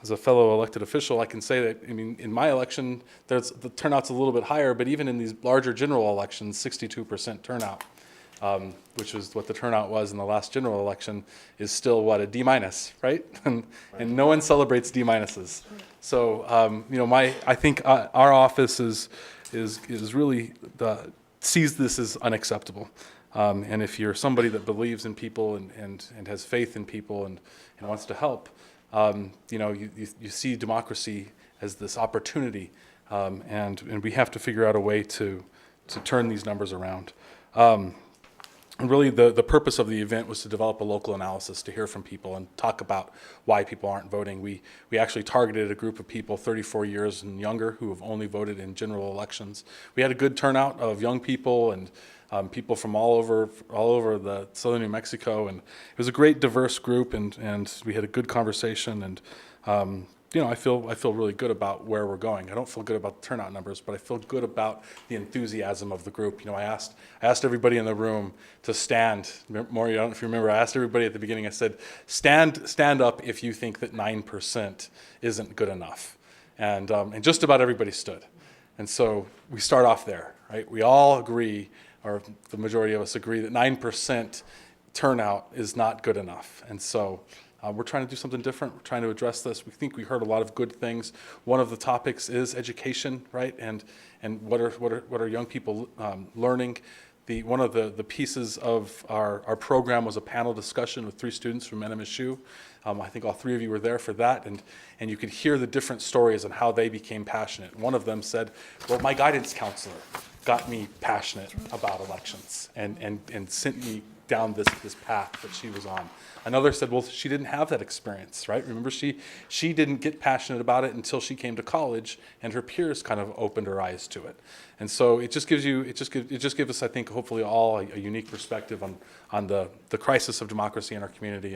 a fellow elected official, I can say that, in my election, the turnout's a little bit higher, but even in these larger general elections, 62% turnout. Which is what the turnout was in the last general election, is still what, a D-, right? And no one celebrates D-. So I think our office is really sees this as unacceptable. And if you're somebody that believes in people and has faith in people and wants to help, you see democracy as this opportunity, and we have to figure out a way to turn these numbers around. And really, the purpose of the event was to develop a local analysis, to hear from people and talk about why people aren't voting. We actually targeted a group of people 34 years and younger who have only voted in general elections. We had a good turnout of young people and people from all over the southern New Mexico, and it was a great diverse group, and we had a good conversation, and I feel really good about where we're going. I don't feel good about the turnout numbers, but I feel good about the enthusiasm of the group. I asked everybody in the room to stand. Maury, I don't know if you remember, I asked everybody at the beginning, I said, stand up if you think that 9% isn't good enough. And just about everybody stood. And so we start off there, right? We all agree, or the majority of us agree, that 9% turnout is not good enough. And so we're trying to do something different. We're trying to address this. We think we heard a lot of good things. One of the topics is education, right? And what are young people learning? one of the pieces of our program was a panel discussion with 3 students from NMSU. I think all 3 of you were there for that, and you could hear the different stories on how they became passionate. One of them said, well, my guidance counselor got me passionate about elections and sent me down this path that she was on. Another said, well, she didn't have that experience, right? Remember, she didn't get passionate about it until she came to college, and her peers kind of opened her eyes to it. And so it just gives us, I think, hopefully all a unique perspective on the crisis of democracy in our community.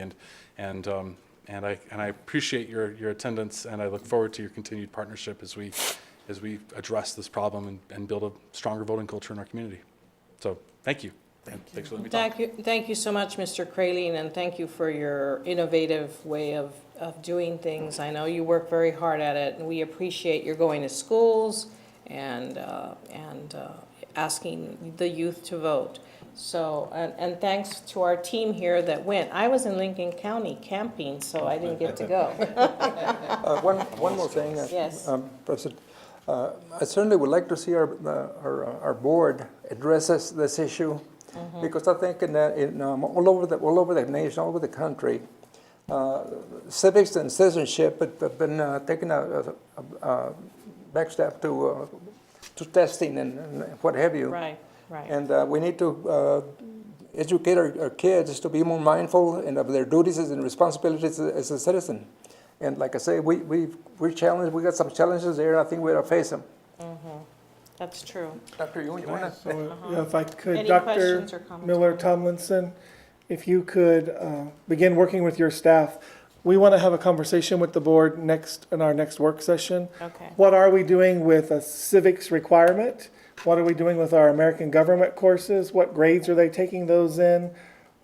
And I appreciate your attendance, and I look forward to your continued partnership as we address this problem and build a stronger voting culture in our community. So thank you. And thanks for letting me talk. Thank you so much, Mr. Kraline, and thank you for your innovative way of doing things. I know you work very hard at it, and we appreciate your going to schools and asking the youth to vote. So, and thanks to our team here that went. I was in Lincoln County camping, so I didn't get to go. One more thing, Yes. President. I certainly would like to see our board addresses this issue, because I think all over the nation, all over the country, civics and citizenship have been taking a back step to testing and what have you. Right, right. And we need to educate our kids to be more mindful and of their duties and responsibilities as a citizen. And like I say, we're challenged. We got some challenges there. I think we ought to face them. That's true. Dr. Ewing, you want to? If I could, Any Dr. questions or comments? Miller Tomlinson, if you could begin working with your staff. We want to have a conversation with the board in our next work session. Okay. What are we doing with a civics requirement? What are we doing with our American government courses? What grades are they taking those in?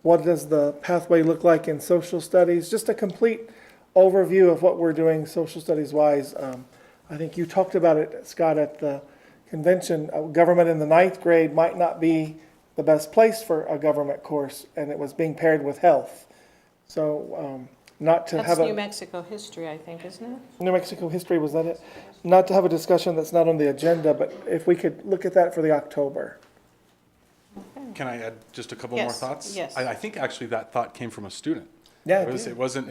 What does the pathway look like in social studies? Just a complete overview of what we're doing social studies wise. I think you talked about it, Scott, at the convention. Government in the 9th grade might not be the best place for a government course, and it was being paired with health. So not to That's have New Mexico history, I think, isn't it? New Mexico history, was that it? Not to have a discussion that's not on the agenda, but if we could look at that for the October. Can I add just a couple Yes, more thoughts? yes. I think actually that thought came from a student. Yeah, It wasn't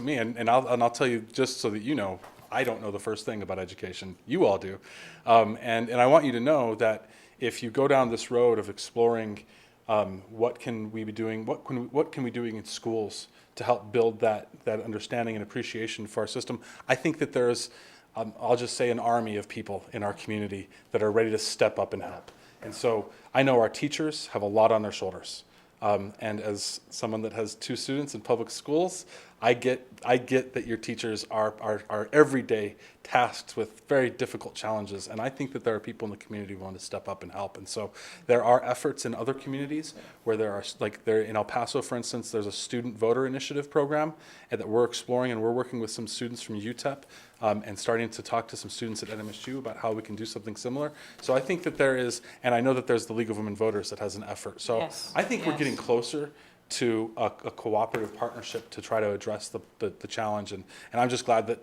me. And I'll tell you, just so that you know, I don't know the first thing about education. You all do. And I want you to know that if you go down this road of exploring what can we be doing, what can we be doing in schools to help build that understanding and appreciation for our system, I think that there's, I'll just say, an army of people in our community that are ready to step up and help. And so I know our teachers have a lot on their shoulders. And as someone that has 2 students in public schools, I get that your teachers are every day tasked with very difficult challenges, and I think that there are people in the community who want to step up and help. And so there are efforts in other communities where there are, like there in El Paso, for instance, there's a student voter initiative program that we're exploring, and we're working with some students from UTEP and starting to talk to some students at NMSU about how we can do something similar. So I think that there is, and I know that there's the League of Women Voters that has an effort. So Yes, I think we're yes. getting closer to a cooperative partnership to try to address the challenge, and I'm just glad that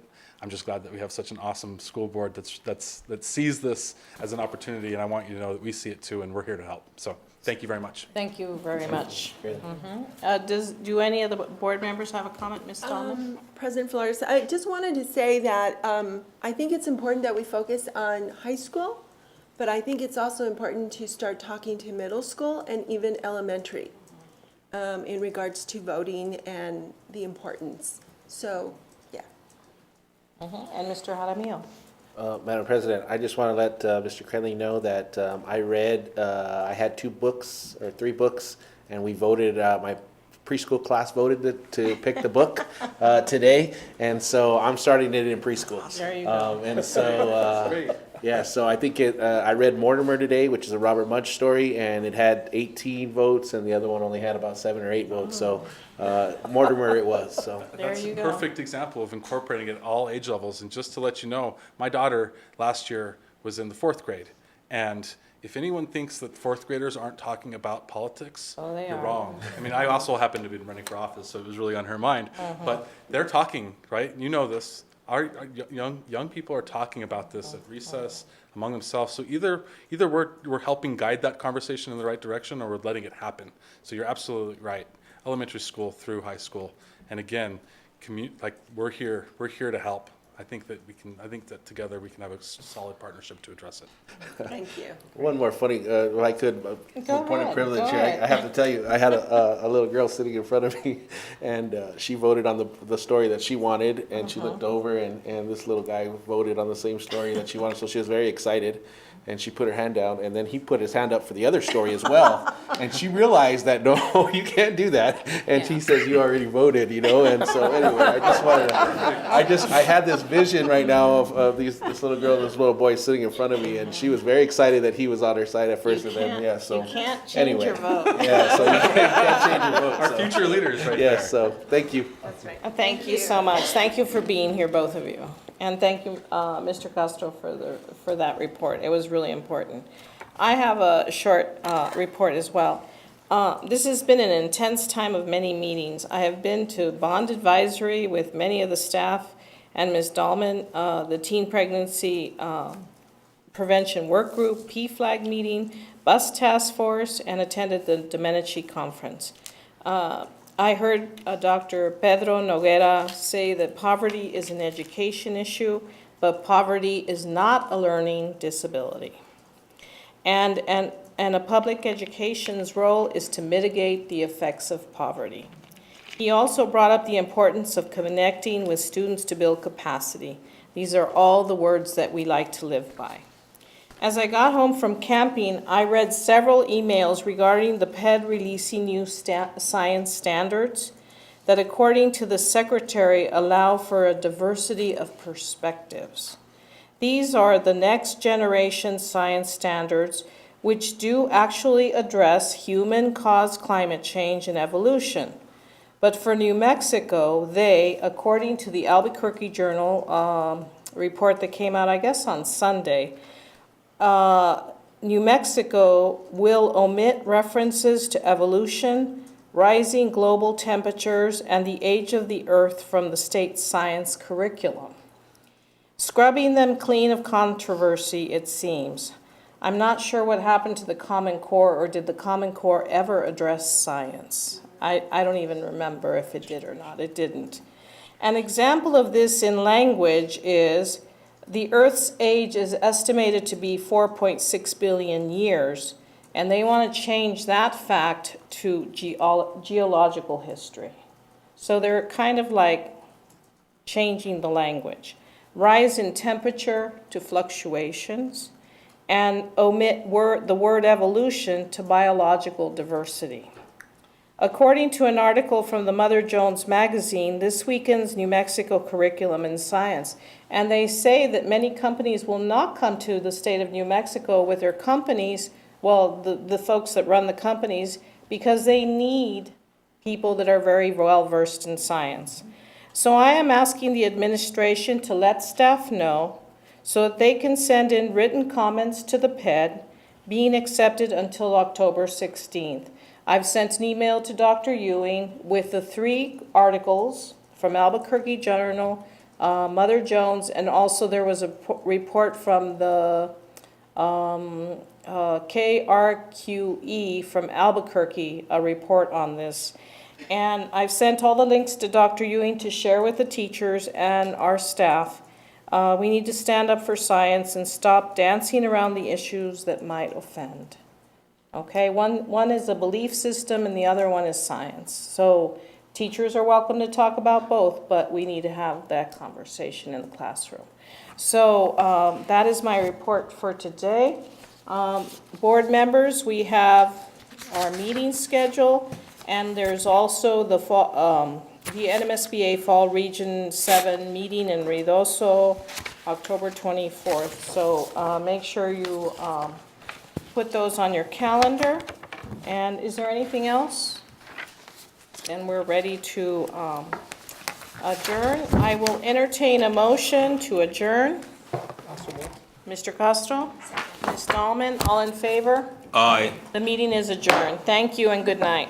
we have such an awesome school board that sees this as an opportunity, and I want you to know that we see it too, and we're here to help. So thank you very much. Thank you very much. Do any of the board members have a comment, Ms. Tallman? President Flores, I just wanted to say that I think it's important that we focus on high school, but I think it's also important to start talking to middle school and even elementary in regards to voting and the importance. So, yeah. And Mr. Jaramillo? Madam President, I just want to let Mr. Crenley know that I had 3 books, and we voted, my preschool class voted to pick the book today, and so I'm starting it in preschool. There you go. And so, yeah, so I think I read Mortimer today, which is a Robert Mudge story, and it had 18 votes, and the other one only had about 7 or 8 votes, so Mortimer it was, so. There That's you a go. perfect example of incorporating it at all age levels. And just to let you know, my daughter last year was in the 4th grade. And if anyone thinks that 4th graders aren't talking about politics, Oh, they you're are. wrong. I mean, I also happened to be running for office, so it was really on her mind. But they're talking, right? You know this. our young people are talking about this at recess among themselves. So either we're helping guide that conversation in the right direction, or we're letting it happen. So you're absolutely right. Elementary school through high school, and again, we're here to help. I think that together we can have a solid partnership to address it. Thank you. One more funny, if I could, point of privilege go here. ahead. I have to tell you, I had a little girl sitting in front of me, and she voted on the story that she wanted, and she looked over, and this little guy voted on the same story that she wanted, so she was very excited. And she put her hand down, and then he put his hand up for the other story as well. And she realized that, no, you can't do that. And she says, you already voted, you know? And so anyway, I had this vision right now of this little girl, this little boy sitting in front of me, and she was very excited that he was on her side at first. And then, yeah, so. You can't change anyway, your vote. Yeah, so you can't change your vote. Our future leaders right there. Yes, so thank you. That's right. Thank you so much. Thank you for being here, both of you. And thank you, Mr. Castro, for that report. It was really important. I have a short report as well. This has been an intense time of many meetings. I have been to bond advisory with many of the staff and Ms. Dahlman, the teen pregnancy prevention work group, PFLAG meeting, bus task force, and attended the Domenici conference. I heard Dr. Pedro Noguera say that poverty is an education issue, but poverty is not a learning disability. And a public education's role is to mitigate the effects of poverty. He also brought up the importance of connecting with students to build capacity. These are all the words that we like to live by. As I got home from camping, I read several emails regarding the PED releasing new science standards that, according to the secretary, allow for a diversity of perspectives. These are the next generation science standards, which do actually address human-caused climate change and evolution. But for New Mexico, they, according to the Albuquerque Journal report that came out, I guess, on Sunday, New Mexico will omit references to evolution, rising global temperatures, and the age of the earth from the state science curriculum, scrubbing them clean of controversy, it seems. I'm not sure what happened to the Common Core, or did the Common Core ever address science? I don't even remember if it did or not. It didn't. An example of this in language is the Earth's age is estimated to be 4.6 billion years, and they want to change that fact to geological history. So they're kind of like changing the language. Rise in temperature to fluctuations, and omit the word evolution to biological diversity. According to an article from the Mother Jones magazine, this weekend's New Mexico curriculum in science, and they say that many companies will not come to the state of New Mexico with their companies, well, the folks that run the companies, because they need people that are very well versed in science. So I am asking the administration to let staff know so that they can send in written comments to the PED, being accepted until October 16th. I've sent an email to Dr. Ewing with the 3 articles from Albuquerque Journal, Mother Jones, and also there was a report from the KRQE from Albuquerque, a report on this. And I've sent all the links to Dr. Ewing to share with the teachers and our staff. We need to stand up for science and stop dancing around the issues that might offend. Okay, one is a belief system and the other one is science. So teachers are welcome to talk about both, but we need to have that conversation in the classroom. So that is my report for today. Board members, we have our meeting schedule, and there's also the NMSBA Fall Region 7 meeting in Ruidoso, October 24th. So make sure you put those on your calendar. And is there anything else? Then we're ready to adjourn. I will entertain a motion to adjourn. Mr. Castro? Ms. Dahlman, all in favor? Aye. The meeting is adjourned. Thank you and good night.